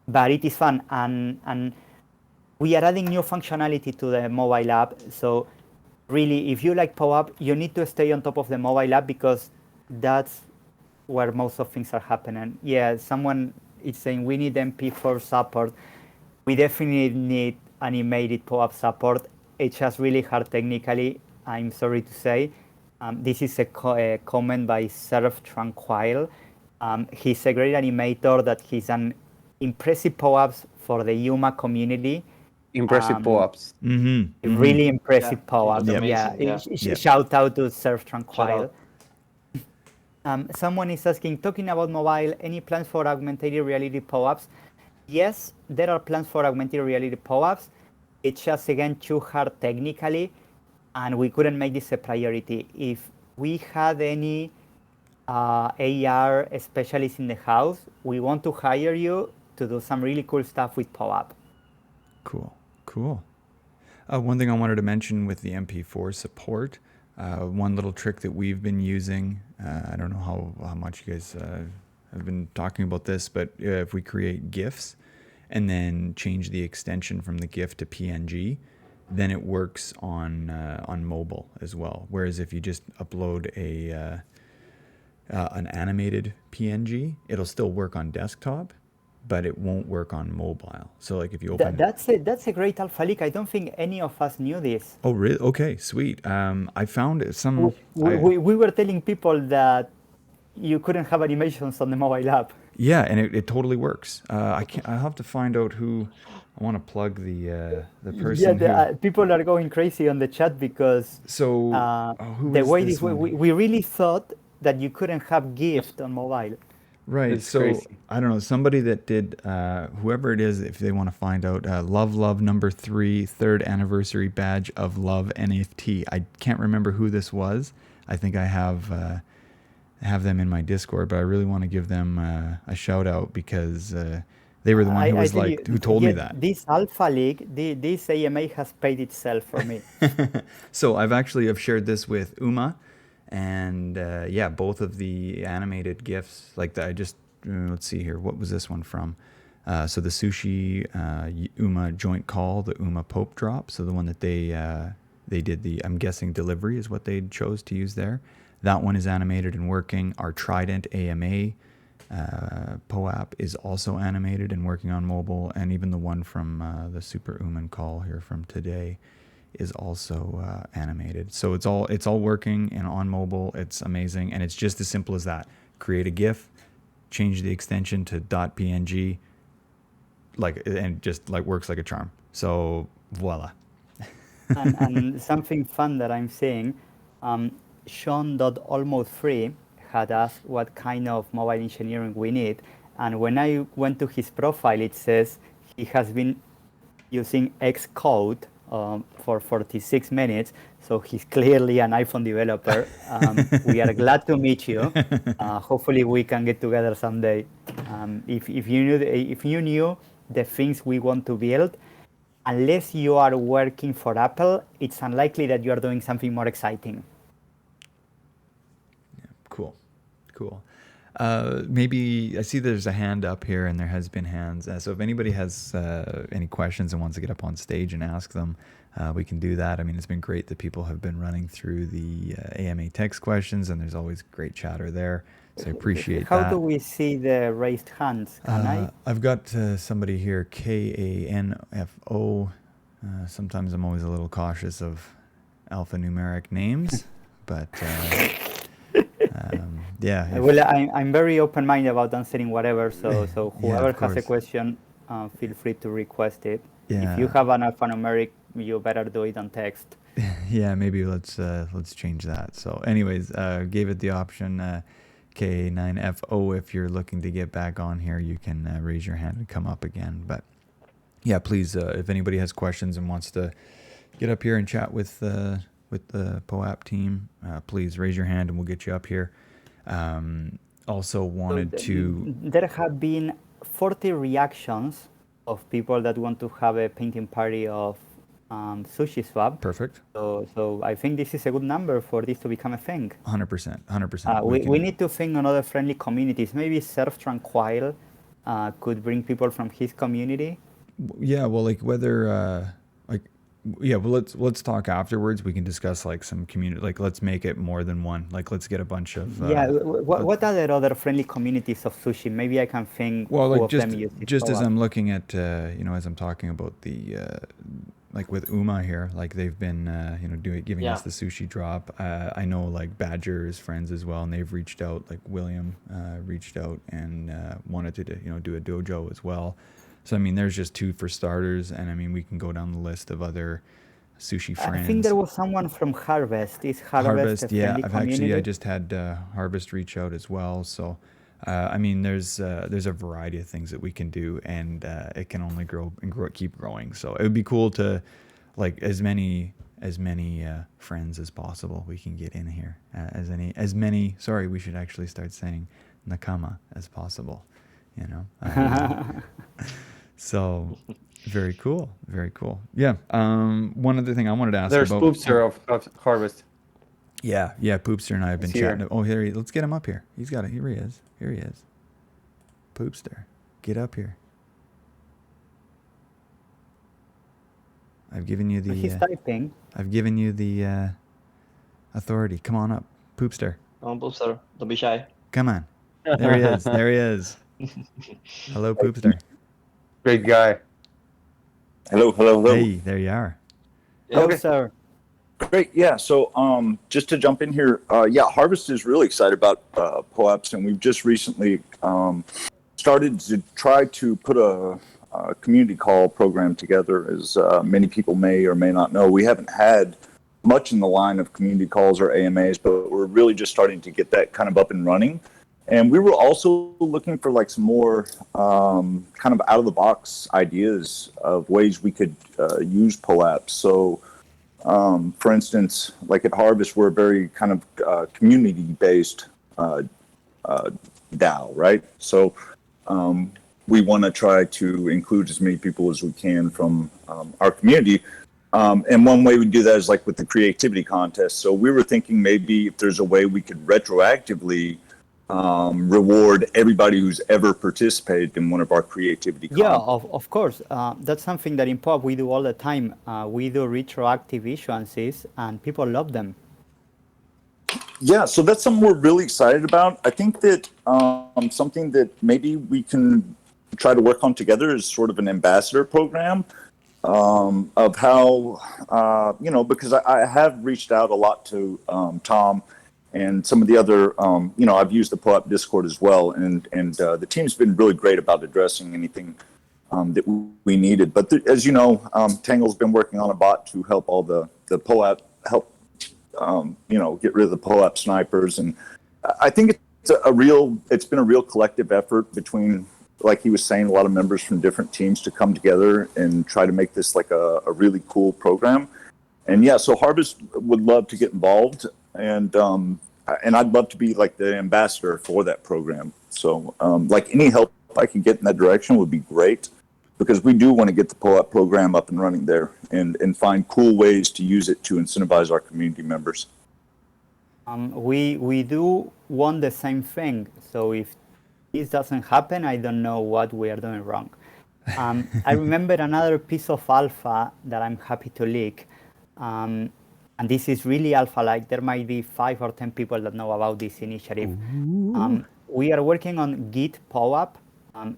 but it is fun. And we are adding new functionality to the mobile app. So really, if you like POAP, you need to stay on top of the mobile app because that's where most of things are happening. Yeah, someone is saying we need MP4 support. We definitely need animated POAP support. It's just really hard technically, I'm sorry to say. This is a comment by Surf Tranquil. He's a great animator that he's done impressive POAPs for the Yuma community. Impressive POAPs. Really impressive Yeah, POAPs. it's amazing, yeah. Yep. Shout out to Surf Shout Tranquil. out. Someone is asking, talking about mobile, any plans for augmented reality POAPs? Yes, there are plans for augmented reality POAPs. It's just, again, too hard technically, and we couldn't make this a priority. If we had any AR specialists in the house, we want to hire you to do some really cool stuff with POAP. Cool. One thing I wanted to mention with the MP4 support, one little trick that we've been using, I don't know how much you guys have been talking about this, but if we create GIFs and then change the extension from the GIF to PNG, then it works on mobile as well. Whereas if you just upload an animated PNG, it'll still work on desktop, but it won't work on mobile. So like if you open that's a great alpha leak. I don't think any of us knew this. Oh, really? Okay, sweet. I found some. We were telling people that you couldn't have animations on the mobile app. Yeah, and it totally works. I'll have to find out who. I want to plug the person. People are going crazy on the chat because who the is way this one? we really thought that you couldn't have GIF on mobile. Right. It's so crazy. I don't know, somebody that did, whoever it is, if they want to find out, love number 3, 3rd anniversary badge of love NFT. I can't remember who this was. I think I have them in my Discord, but I really want to give them a shout out because they were the one who told me that. This alpha league, this AMA has paid itself for me. So I've shared this with Uma. And both of the animated GIFs, like that, I just, let's see here, what was this one from? So the Sushi Uma joint call, the Uma POAP drop. So the one that they did I'm guessing delivery is what they chose to use there. That one is animated and working. Our Trident AMA POAP is also animated and working on mobile. And even the one from the Super Uman call here from today is also animated. So it's all working and on mobile. It's amazing, and it's just as simple as that. Create a GIF, change the extension to .png, and just works like a charm. So voila. and something fun that I'm seeing, Sean.almost3 had asked what kind of mobile engineering we need, and when I went to his profile, it says he has been using Xcode for 46 minutes, so he's clearly an iPhone developer. We are glad to meet you. Hopefully we can get together someday. If you knew the things we want to build, unless you are working for Apple, it's unlikely that you are doing something more exciting. Yeah, cool. Maybe I see there's a hand up here, and there has been hands. So if anybody has any questions and wants to get up on stage and ask them, we can do that. I mean, it's been great that people have been running through the AMA text questions, and there's always great chatter there. So I appreciate that. How do we see the raised hands? Can I? I've got somebody here, KANFO. Sometimes I'm always a little cautious of alphanumeric names, but yeah. Well, I'm very open-minded about answering whatever. So whoever has a course. question, feel free to request it. Yeah. If you have an alphanumeric, you better do it on text. Yeah, maybe let's change that. So anyways, gave it the option, K9FO. If you're looking to get back on here, you can raise your hand and come up again. But yeah, please, if anybody has questions and wants to get up here and chat with the POAP team, please raise your hand and we'll get you up here. Also wanted to... There have been 40 reactions of people that want to have a painting party of Sushi Swap. Perfect. So I think this is a good number for this to become a thing. 100%. 100%. We need to think on other friendly communities. Maybe Surf Tranquil could bring people from his community. Yeah, well, like whether well, let's talk afterwards. We can discuss like some community, like let's make it more than one. Like let's get a bunch of What are the other friendly communities of sushi? Maybe I can think well, who like of them use it just as co-op. I'm looking at as I'm talking about the like with Uma here, like they've been giving us the sushi drop. I know like Badger is friends as well, and they've reached out. Like William reached out and wanted to do a dojo as well. So I mean, there's just two for starters, and I mean we can go down the list of other sushi friends. I think there was someone from Harvest. Is Harvest a friendly community? I just had Harvest reach out as well. So I mean, there's a variety of things that we can do, and it can only grow and keep growing. So it would be cool to like as many friends as possible we can get in here. As many. Sorry, we should actually start saying Nakama as possible. So very cool. Yeah. One other thing I wanted to ask There's about. Poopster of Harvest. Yeah. Poopster and I have been chatting. Oh, let's get him up here. He's got it. Here he is. Poopster, get up here. I've given you the. He's typing. I've given you the authority. Come on up, Poopster. Come on, Poopster. Don't be shy. Come on. There he is. Hello, Poopster. Great guy. Hello. Hey, there you are. Hello, Okay. sir. Great. Yeah. So, just to jump in here, Harvest is really excited about POAPs, and we've just recently started to try to put a community call program together. As many people may or may not know, we haven't had much in the line of community calls or AMAs, but we're really just starting to get that kind of up and running. And we were also looking for like some more kind of out of the box ideas of ways we could use POAPs. So, for instance, like at Harvest, we're a very kind of community based DAO, right? So we want to try to include as many people as we can from our community. And one way we do that is like with the creativity contest. So we were thinking maybe if there's a way we could retroactively reward everybody who's ever participated in one of our creativity contests. Yeah, of course. That's something that in POAP we do all the time. We do retroactive issuances, and people love them. Yeah, so that's something we're really excited about. I think that something that maybe we can try to work on together is sort of an ambassador program of how, because I have reached out a lot to Tom and some of the other, I've used the POAP Discord as well, and the team's been really great about addressing anything that we needed. But as you know, Tangle's been working on a bot to help all the POAP, get rid of the POAP snipers. And I think it's been a real collective effort between, like he was saying, a lot of members from different teams to come together and try to make this like a really cool program. And yeah, so Harvest would love to get involved, and I'd love to be like the ambassador for that program. So like any help I can get in that direction would be great, because we do want to get the POAP program up and running there and find cool ways to use it to incentivize our community members. We do want the same thing. So if this doesn't happen, I don't know what we are doing wrong. I remember another piece of alpha that I'm happy to leak. And this is really alpha-like. There might be 5 or 10 people that know about this initiative. We are working on Git POAP.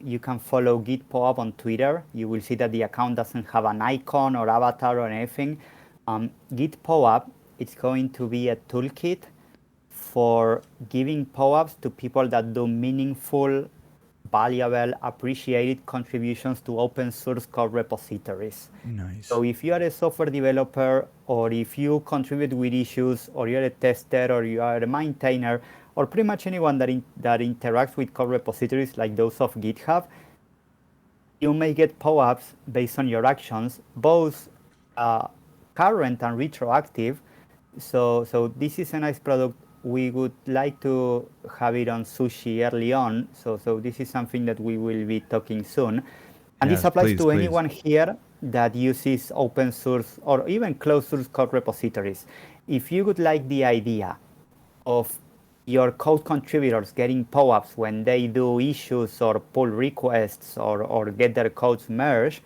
You can follow Git POAP on Twitter. You will see that the account doesn't have an icon or avatar or anything. Git POAP, it's going to be a toolkit for giving POAPs to people that do meaningful, valuable, appreciated contributions to open source code repositories. Nice. So if you are a software developer, or if you contribute with issues, or you're a tester, or you are a maintainer, or pretty much anyone that interacts with code repositories like those of GitHub, you may get POAPs based on your actions, both current and retroactive. So this is a nice product. We would like to have it on Sushi early on. So this is something that we will be talking soon. And Yes, this applies please, to anyone here that uses open source or even closed source code repositories. If you would like the idea of your code contributors getting POAPs when they do issues or pull requests or get their codes merged,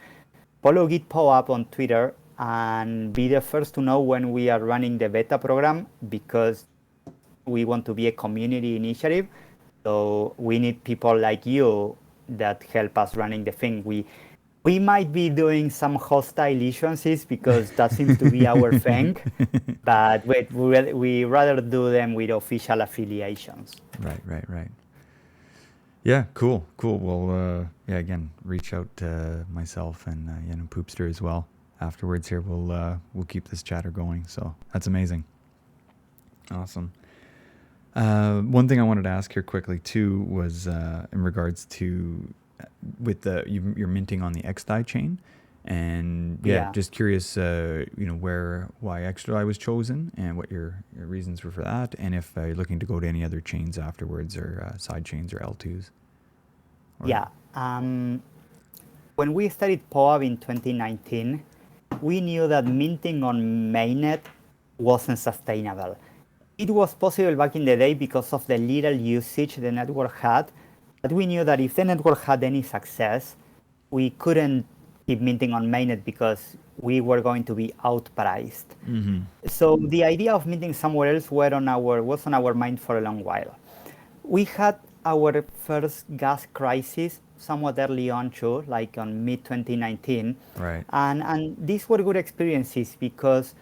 follow Git POAP on Twitter and be the first to know when we are running the beta program, because we want to be a community initiative. So we need people like you that help us running the thing. We might be doing some hostile issuances because that seems to be our thing, but we rather do them with official affiliations. Right. Yeah, cool. Well, yeah, again, reach out to myself and Poopster as well. Afterwards here, we'll keep this chatter going. So that's amazing. Awesome. One thing I wanted to ask here quickly too was in regards to with you're minting on the XDAI chain, and just curious, why XDAI was chosen and what your reasons were for that, and if you're looking to go to any other chains afterwards or side chains or L2s. When we started POAP in 2019, we knew that minting on mainnet wasn't sustainable. It was possible back in the day because of the little usage the network had, but we knew that if the network had any success, we couldn't keep minting on mainnet because we were going to be outpriced. Mm-hmm. So the idea of minting somewhere else was on our mind for a long while. We had our first gas crisis somewhat early on too, like on mid-2019. Right. And these were good experiences because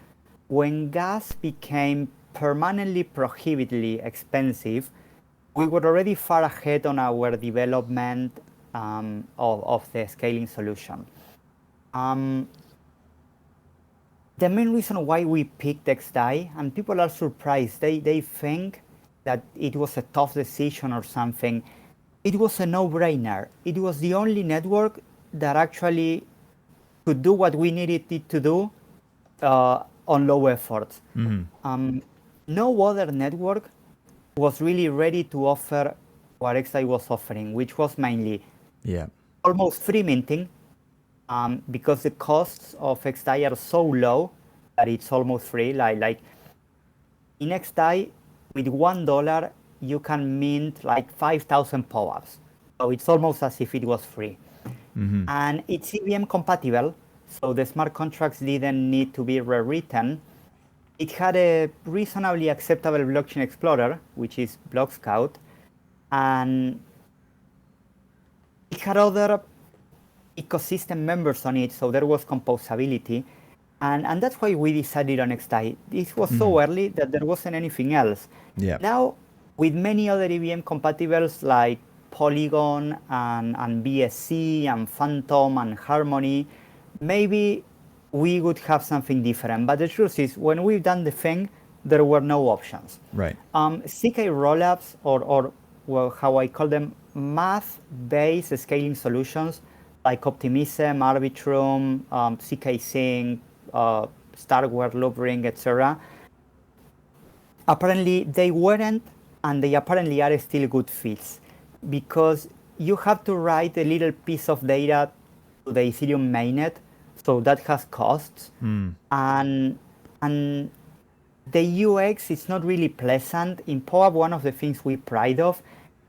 when gas became permanently prohibitively expensive, we were already far ahead on our development of the scaling solution. The main reason why we picked XDAI, and people are surprised, they think that it was a tough decision or something. It was a no-brainer. It was the only network that actually could do what we needed it to do on low effort. Mm-hmm. No other network was really ready to offer what XDAI was offering, which was mainly almost free minting, because the costs of XDAI are so low that it's almost free. Like in XDAI, with $1, you can mint like 5,000 POAPs. So it's almost as if it was free. Mm-hmm. And it's EVM compatible, so the smart contracts didn't need to be rewritten. It had a reasonably acceptable blockchain explorer, which is Block Scout, and it had other ecosystem members on it, so there was composability. And that's why we decided on XDAI. This was so early that there wasn't anything else. Yeah. Now, with many other EVM compatibles like Polygon and BSC and Phantom and Harmony, maybe we would have something different. But the truth is, when we've done the thing, there were no options. Right. CK rollups, or well, how I call them, math-based scaling solutions like Optimism, Arbitrum, CK Sync, Starware, Loopring, etc. Apparently, they weren't, and they apparently are still good fits, because you have to write a little piece of data to the Ethereum mainnet, so that has costs, and the UX is not really pleasant. In POAP, one of the things we pride of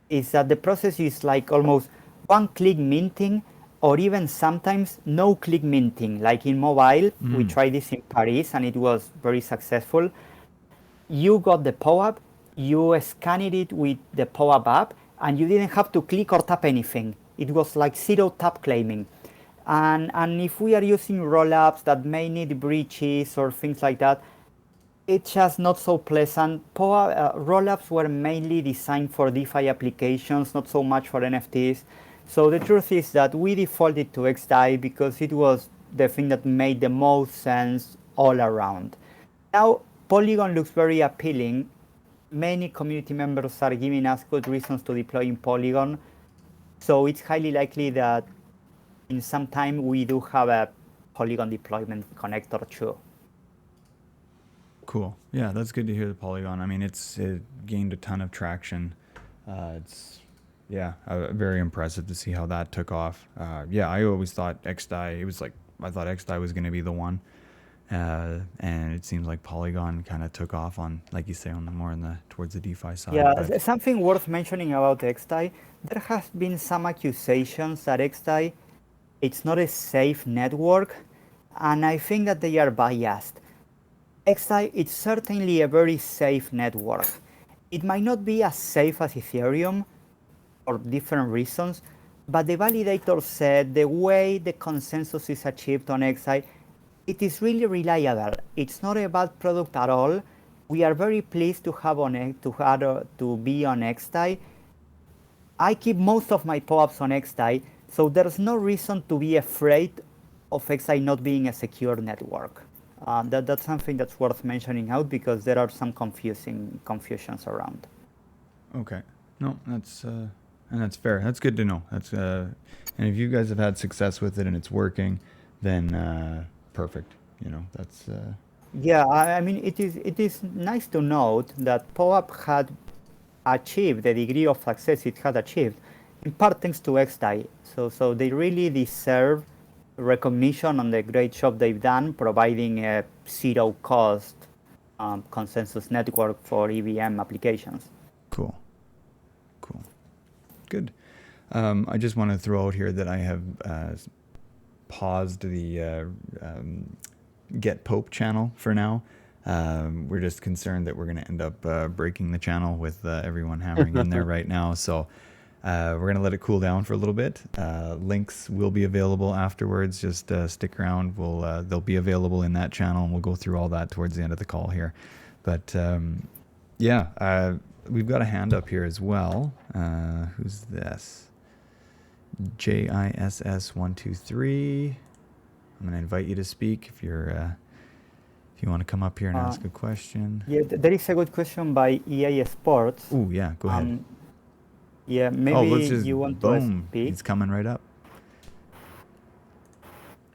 is that the process is like almost one-click minting, or even sometimes no-click minting. Like in mobile, we tried this in Paris, and it was very successful. You got the POAP, you scanned it with the POAP app, and you didn't have to click or tap anything. It was like zero tap claiming. And if we are using rollups that may need breaches or things like that, it's just not so pleasant. Rollups were mainly designed for DeFi applications, not so much for NFTs. So the truth is that we defaulted to XDAI because it was the thing that made the most sense all around. Now, Polygon looks very appealing. Many community members are giving us good reasons to deploy in Polygon. So it's highly likely that in some time we do have a Polygon deployment connector too. Cool. Yeah, that's good to hear the Polygon. I mean, it gained a ton of traction. It's very impressive to see how that took off. I always thought XDAI, it was like I thought XDAI was going to be the one. And it seems like Polygon kind of took off on, like you say, on the more towards the DeFi side. Yeah, But something worth mentioning about XDAI, there has been some accusations that XDAI it's not a safe network, and I think that they are biased. XDAI is certainly a very safe network. It might not be as safe as Ethereum for different reasons, but the validator said the way the consensus is achieved on XDAI, it is really reliable. It's not a bad product at all. We are very pleased to have to be on XDAI. I keep most of my POAPs on XDAI, so there's no reason to be afraid of XDAI not being a secure network. That's something that's worth mentioning out because there are some confusions around. okay, no, that's and that's fair. That's good to know. That's and if you guys have had success with it and it's working, then perfect. You know, that's Yeah, I mean, it is nice to note that POAP had achieved the degree of success it had achieved, in part thanks to XDAI. So they really deserve recognition on the great job they've done providing a zero cost consensus network for EVM applications. cool. Cool. Good. I just want to throw out here that I have paused the Get POAP channel for now. We're just concerned that we're going to end up breaking the channel with everyone hammering in there right now. So we're going to let it cool down for a little bit. Links will be available afterwards. Just stick around. They'll be available in that channel, and we'll go through all that towards the end of the call here. But yeah, we've got a hand up here as well. Who's this? JISS123. I'm going to invite you to speak if you want to come up here and ask a question. Yeah, there is a good question by EA Sports. Oh yeah, go ahead. Yeah, maybe let's just, you want boom, to speak. He's coming right up.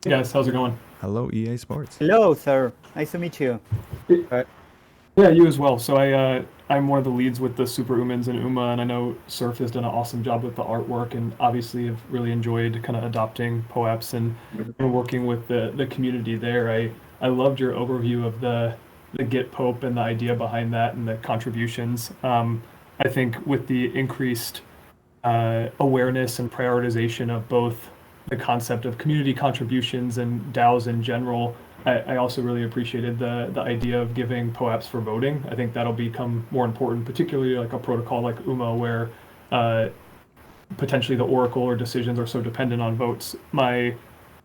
Hey guys, how's it going? Hello, EA Sports. Hello, sir. Nice to meet you. Yeah, you as well. So I'm one of the leads with the Super Umans and Uma, and I know Surf has done an awesome job with the artwork, and obviously have really enjoyed kind of adopting POAPs and working with the community there. I loved your overview of the Git POAP and the idea behind that and the contributions. I think with the increased awareness and prioritization of both the concept of community contributions and DAOs in general, I also really appreciated the idea of giving POAPs for voting. I think that'll become more important, particularly like a protocol like UMA, where potentially the oracle or decisions are so dependent on votes. My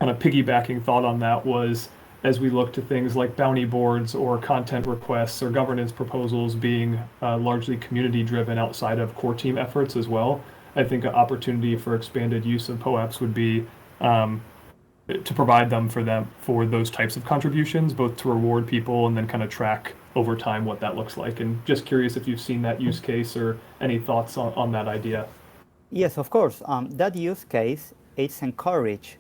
kind of piggybacking thought on that was, as we look to things like bounty boards or content requests or governance proposals being largely community driven outside of core team efforts as well, I think an opportunity for expanded use of POAPs would be to provide them for those types of contributions, both to reward people and then kind of track over time what that looks like. And just curious if you've seen that use case or any thoughts on that idea. Yes, of course. That use case is encouraged.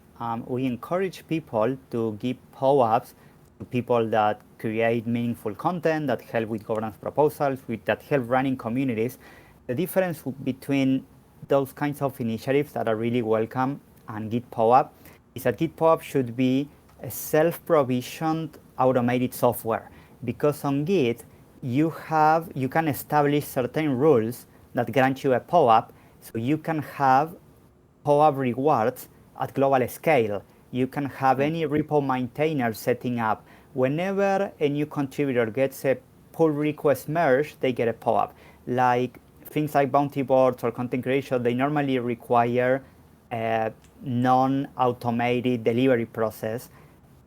We encourage people to give POAPs to people that create meaningful content, that help with governance proposals, that help running communities. The difference between those kinds of initiatives that are really welcome and Git POAP is that Git POAP should be a self-provisioned automated software, because on Git you can establish certain rules that grant you a POAP, so you can have POAP rewards at global scale. You can have any repo maintainer setting up. Whenever a new contributor gets a pull request merge, they get a POAP. Like things like bounty boards or content creation, they normally require a non-automated delivery process.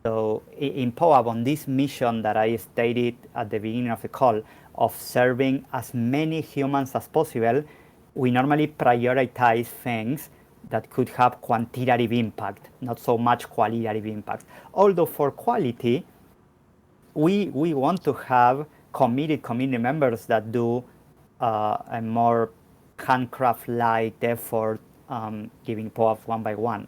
So in POAP, on this mission that I stated at the beginning of the call of serving as many humans as possible, we normally prioritize things that could have quantitative impact, not so much qualitative impact. Although for quality, we want to have committed community members that do a more handcraft-like effort, giving POAPs one by one.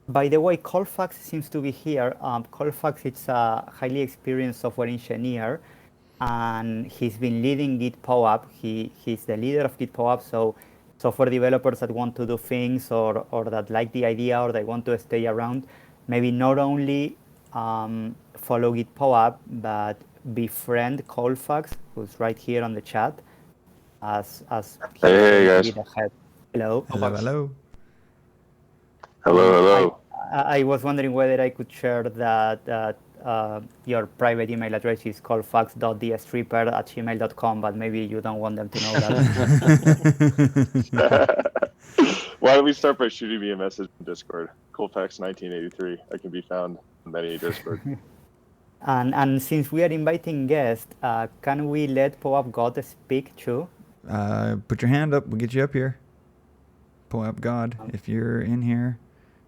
By the way, Colfax seems to be here. Colfax is a highly experienced software engineer, and he's been leading Git POAP. He's the leader of Git POAP, so software developers that want to do things or that like the idea or they want to stay around, maybe not only follow Git POAP, but befriend Colfax, who's right here on the chat, as he's Hey going to guys. be the head. Hello. Hello, hello. Hello. I was wondering whether I could share that your private email address is colfax.dstripper@gmail.com, but maybe you don't want them to know that. Why don't we start by shooting me a message in Discord? Colfax 1983. I can be found on many Discord. And since we are inviting guests, can we let POAP God speak too? Put your hand up. We'll get you up here. POAP God, if you're in here,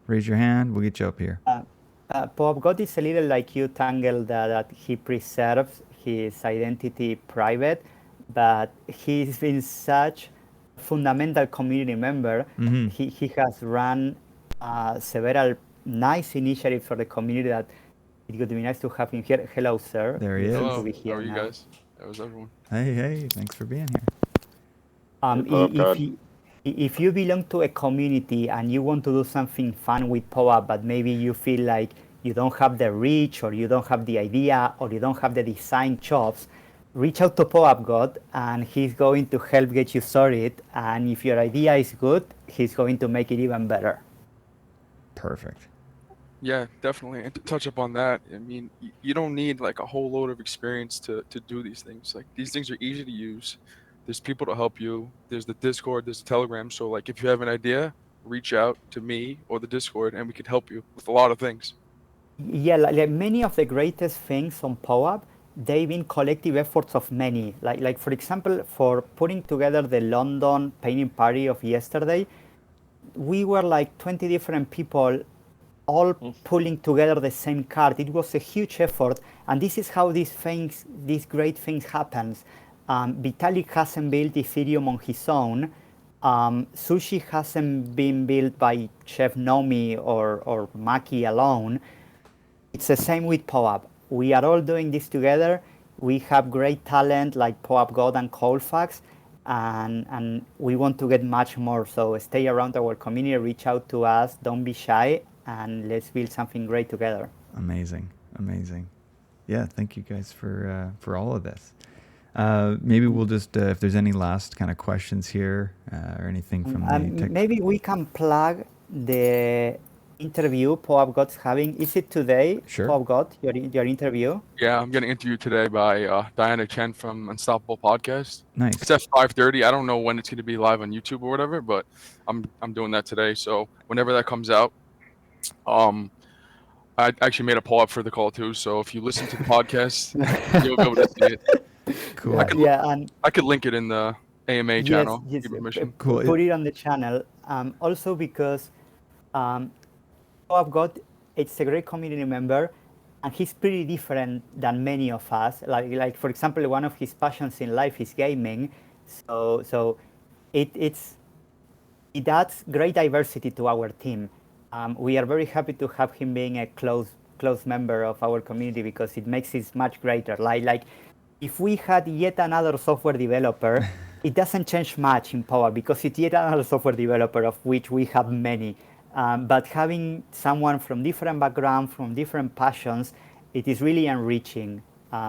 raise your hand. We'll get you up here. POAP God is a little like you, Tangle, that he preserves his identity private, but he's been such a fundamental community member. Mhm. He has run several nice initiatives for the community that it would be nice to have him here. Hello, sir. There he Good is. to Hello, be how here are you now. guys? How is everyone? Hey, thanks for being here. POAP God. If you belong to a community and you want to do something fun with POAP, but maybe you feel like you don't have the reach, or you don't have the idea, or you don't have the design chops, reach out to POAP God, and he's going to help get you started. And if your idea is good, he's going to make it even better. Perfect. Yeah, definitely. And to touch up on that, I mean, you don't need like a whole load of experience to do these things. Like these things are easy to use. There's people to help you. There's the Discord, there's the Telegram. So like if you have an idea, reach out to me or the Discord and we could help you with a lot of things. Yeah, like many of the greatest things on POAP, they've been collective efforts of many. Like for example, for putting together the London painting party of yesterday, we were like 20 different people all pulling together the same card. It was a huge effort, and this is how these great things happens. Vitalik hasn't built Ethereum on his own. Sushi hasn't been built by Chef Nomi or Maki alone. It's the same with POAP. We are all doing this together. We have great talent like POAP God and Colfax, and we want to get much more. So stay around our community, reach out to us, don't be shy, and let's build something great together. Amazing. Yeah, thank you guys for all of this. Maybe we'll just, if there's any last kind of questions here or anything from the tech. Maybe we can plug the interview POAP God's having. Is it today? Sure. POAP God, your interview? Yeah, I'm getting interviewed today by Diana Chen from Unstoppable Podcast. Nice. It's at 5:30. I don't know when it's going to be live on YouTube or whatever, but I'm doing that today. So whenever that comes out, I actually made a POAP for the call too. So if you listen to the podcast, you'll be able to see it. Cool. And I could link it in the AMA channel. yes, Give permission. Cool. put it on the channel. Also because POAP God, it's a great community member, and he's pretty different than many of us. Like for example, one of his passions in life is gaming. So it adds great diversity to our team. We are very happy to have him being a close member of our community, because it makes it much greater. Like if we had yet another software developer, it doesn't change much in POAP, because it's yet another software developer, of which we have many. But having someone from different background, from different passions, it is really enriching.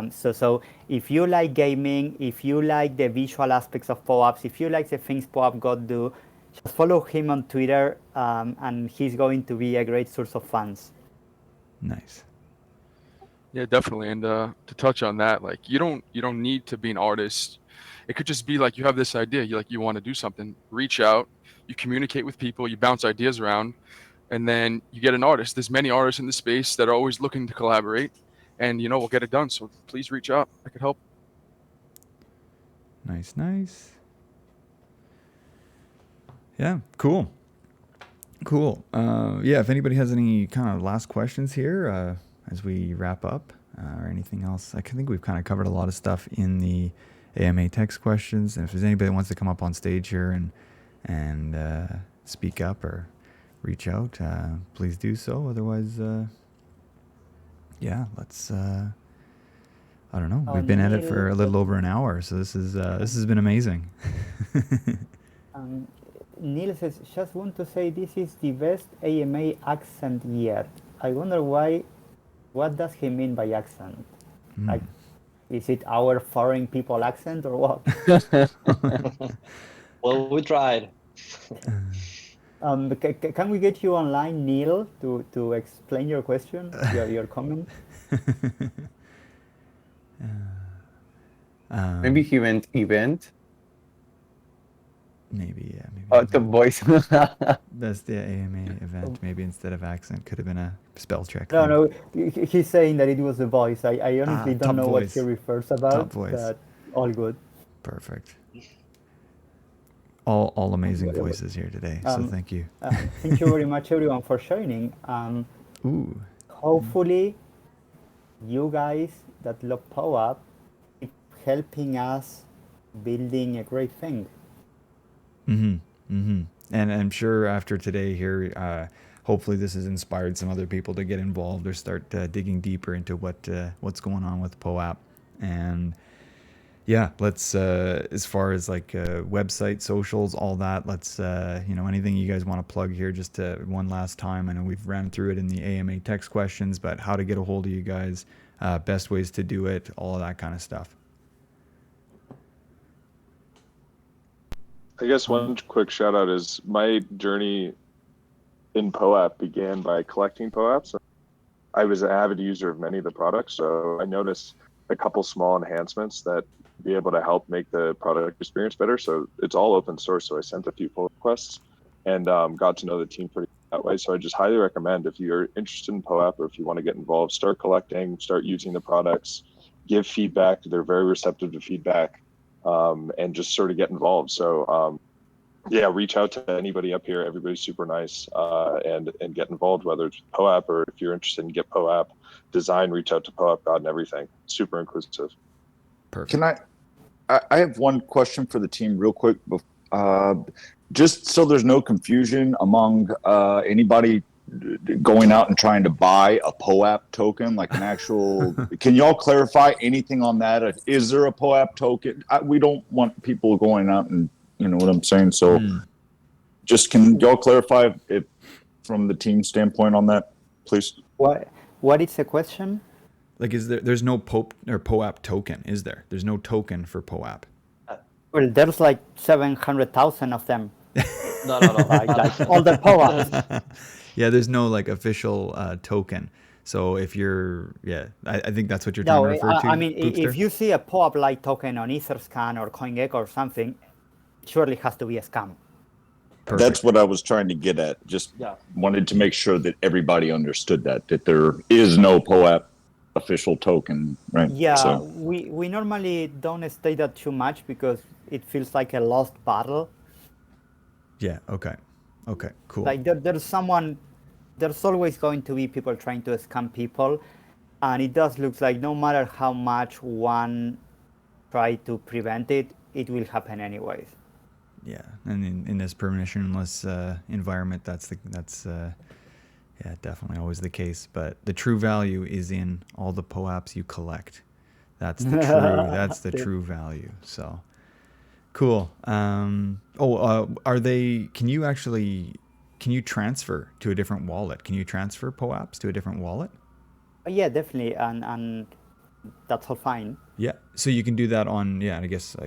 So if you like gaming, if you like the visual aspects of POAPs, if you like the things POAP God do, just follow him on Twitter, and he's going to be a great source of fans. Nice. Yeah, definitely. And to touch on that, like you don't need to be an artist. It could just be like you have this idea, you want to do something, reach out, you communicate with people, you bounce ideas around, and then you get an artist. There's many artists in the space that are always looking to collaborate, and we'll get it done. So please reach out. I could help. Nice. Yeah, cool. Yeah, if anybody has any kind of last questions here as we wrap up or anything else, I think we've kind of covered a lot of stuff in the AMA text questions. And if there's anybody that wants to come up on stage here and speak up or reach out, please do so. Otherwise, yeah, let's. I don't know. We've been at it for a little over an hour, so this has been amazing. Neil says, just want to say this is the best AMA accent yet. I wonder why. What does he mean by accent? Hmm. Like, is it our foreign people accent or what? Well, we tried. Can we get you online, Neil, to explain your question, your comment? Maybe he meant event. Maybe, yeah, maybe. The voice. That's the AMA event. Maybe instead of accent, could have been a spell check No, thing. no, he's saying that it was the voice. I honestly top don't know what voice. he refers about, Top voice. but all good. Perfect. All amazing voices here today, so thank you. Thank you very much, everyone, for joining. Ooh. Hopefully, you guys that love POAP keep helping us building a great thing. And I'm sure after today here, hopefully this has inspired some other people to get involved or start digging deeper into what's going on with POAP. And yeah, let's as far as like website, socials, all that, let's anything you guys want to plug here, just one last time. I know we've ran through it in the AMA text questions, but how to get a hold of you guys, best ways to do it, all of that kind of stuff. I guess one quick shout out is my journey in POAP began by collecting POAPs. I was an avid user of many of the products, so I noticed a couple small enhancements that be able to help make the product experience better. So it's all open source. So I sent a few pull requests and got to know the team pretty that way. So I just highly recommend, if you're interested in POAP or if you want to get involved, start collecting, start using the products, give feedback. They're very receptive to feedback, and just sort of get involved. So yeah, reach out to anybody up here. Everybody's super nice, and get involved, whether it's POAP or if you're interested in get POAP design, reach out to POAP God and everything. Super inclusive. Perfect. Can I have one question for the team real quick, just so there's no confusion among anybody going out and trying to buy a POAP token, like an actual, can y'all clarify anything on that? Is there a POAP token? We don't want people going out and, you know what I'm saying? So just can y'all clarify it from the team standpoint on that, please? What is the question? Like, there's no POAP token, is there? There's no token for POAP. Well, there's like 700,000 of them. No. Like all the POAPs. Yeah, there's no like official token. So if you're, I think that's what you're trying to refer to. I mean, if you see a POAP like token on Etherscan or CoinGecko or something, it surely has to be a scam. Perfect. That's what I was trying to get at. Just wanted to make sure that everybody understood that there is no POAP official token, right? Yeah, so. we normally don't state that too much because it feels like a lost battle. Yeah, okay, cool. Like there's always going to be people trying to scam people, and it does look like no matter how much one try to prevent it, it will happen anyways. Yeah, and in this permissionless environment, that's definitely always the case. But the true value is in all the POAPs you collect. That's the true value. So cool. Are they? Can you transfer to a different wallet? Can you transfer POAPs to a different wallet? Yeah, definitely, and that's all fine. Yeah, so you can do that on I guess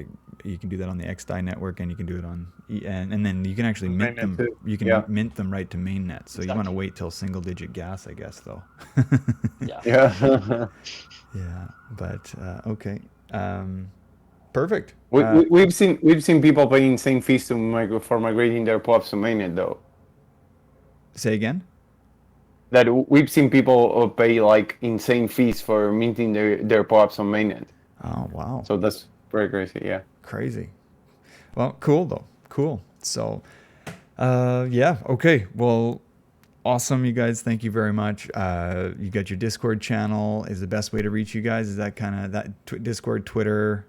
you can do that on the XDAI network, and you can do it on and then you can actually mint them. You can mint them right to mainnet. So you want to wait till single digit gas, I guess, though. Yeah. Yeah, but okay, perfect. We've seen people paying same fees for migrating their POAPs to mainnet, though. Say again? That we've seen people pay like insane fees for minting their POAPs on mainnet. Oh wow! So that's very crazy, yeah. Crazy. Well, cool though. Cool. So, okay. Well, awesome, you guys. Thank you very much. You got your Discord channel. Is the best way to reach you guys? Is that kind of that Discord, Twitter,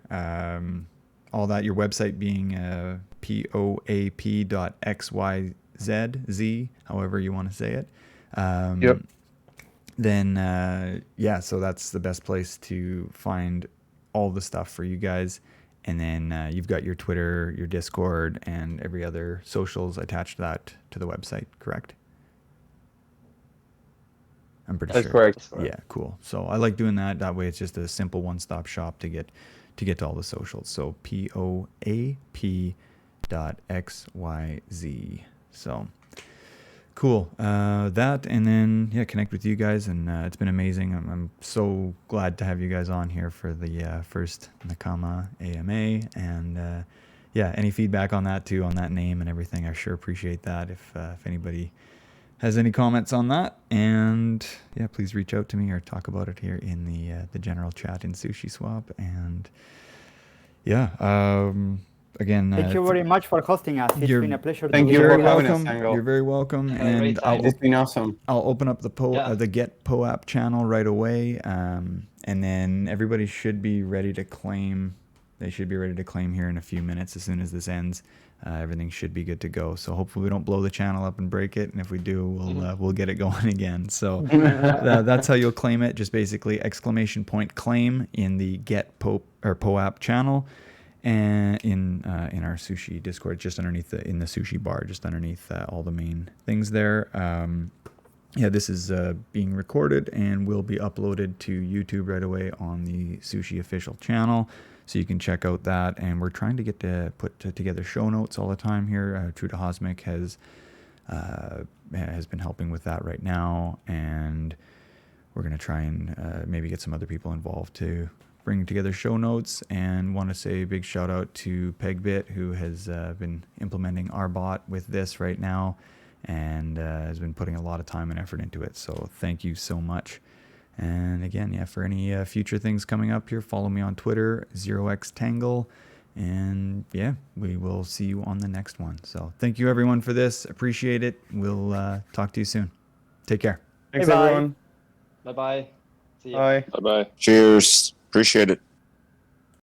all that? Your website being POAP.xyz, however you want to say it. Then so that's the best place to find all the stuff for you guys. And then you've got your Twitter, your Discord, and every other socials attached to the website, correct? I'm pretty That's sure. correct. That's correct. Yeah, cool. So I like doing that. That way, it's just a simple one-stop shop to get to all the socials. So POAP.xyz. So cool. That, and then yeah, connect with you guys, and it's been amazing. I'm so glad to have you guys on here for the first Nakama AMA, and yeah, any feedback on that too, on that name and everything, I sure appreciate that. If anybody has any comments on that, and yeah, please reach out to me or talk about it here in the general chat in Sushi Swap. And yeah, again, Thank you very much for hosting us. It's you're- been a pleasure. Thank to you be for here. having us, welcome. Angel. You're very welcome, Had a great and time. It's been awesome. I'll open up the Yeah. the Get POAP channel right away, and then everybody should be ready to claim. They should be ready to claim here in a few minutes. As soon as this ends, everything should be good to go. So hopefully we don't blow the channel up and break it, and if we do, we'll get it going again. So that's how you'll claim it. Just basically ! claim in the Get POAP channel, and in our Sushi Discord, just underneath in the Sushi bar, just underneath all the main things there. Yeah, this is being recorded and will be uploaded to YouTube right away on the Sushi official channel, so you can check out that. And we're trying to get to put together show notes all the time here. True to Hosmic has been helping with that right now, and we're gonna try and maybe get some other people involved to bring together show notes. And want to say a big shout out to Pegbit, who has been implementing our bot with this right now, and has been putting a lot of time and effort into it. So thank you so much. And again, yeah, for any future things coming up here, follow me on Twitter, 0xtangle. And yeah, we will see you on the next one. So thank you everyone for this. Appreciate it. We'll talk to you soon. Take care. Thanks, Bye-bye. everyone. Bye bye. See you. Bye. Bye bye. Cheers. Appreciate it.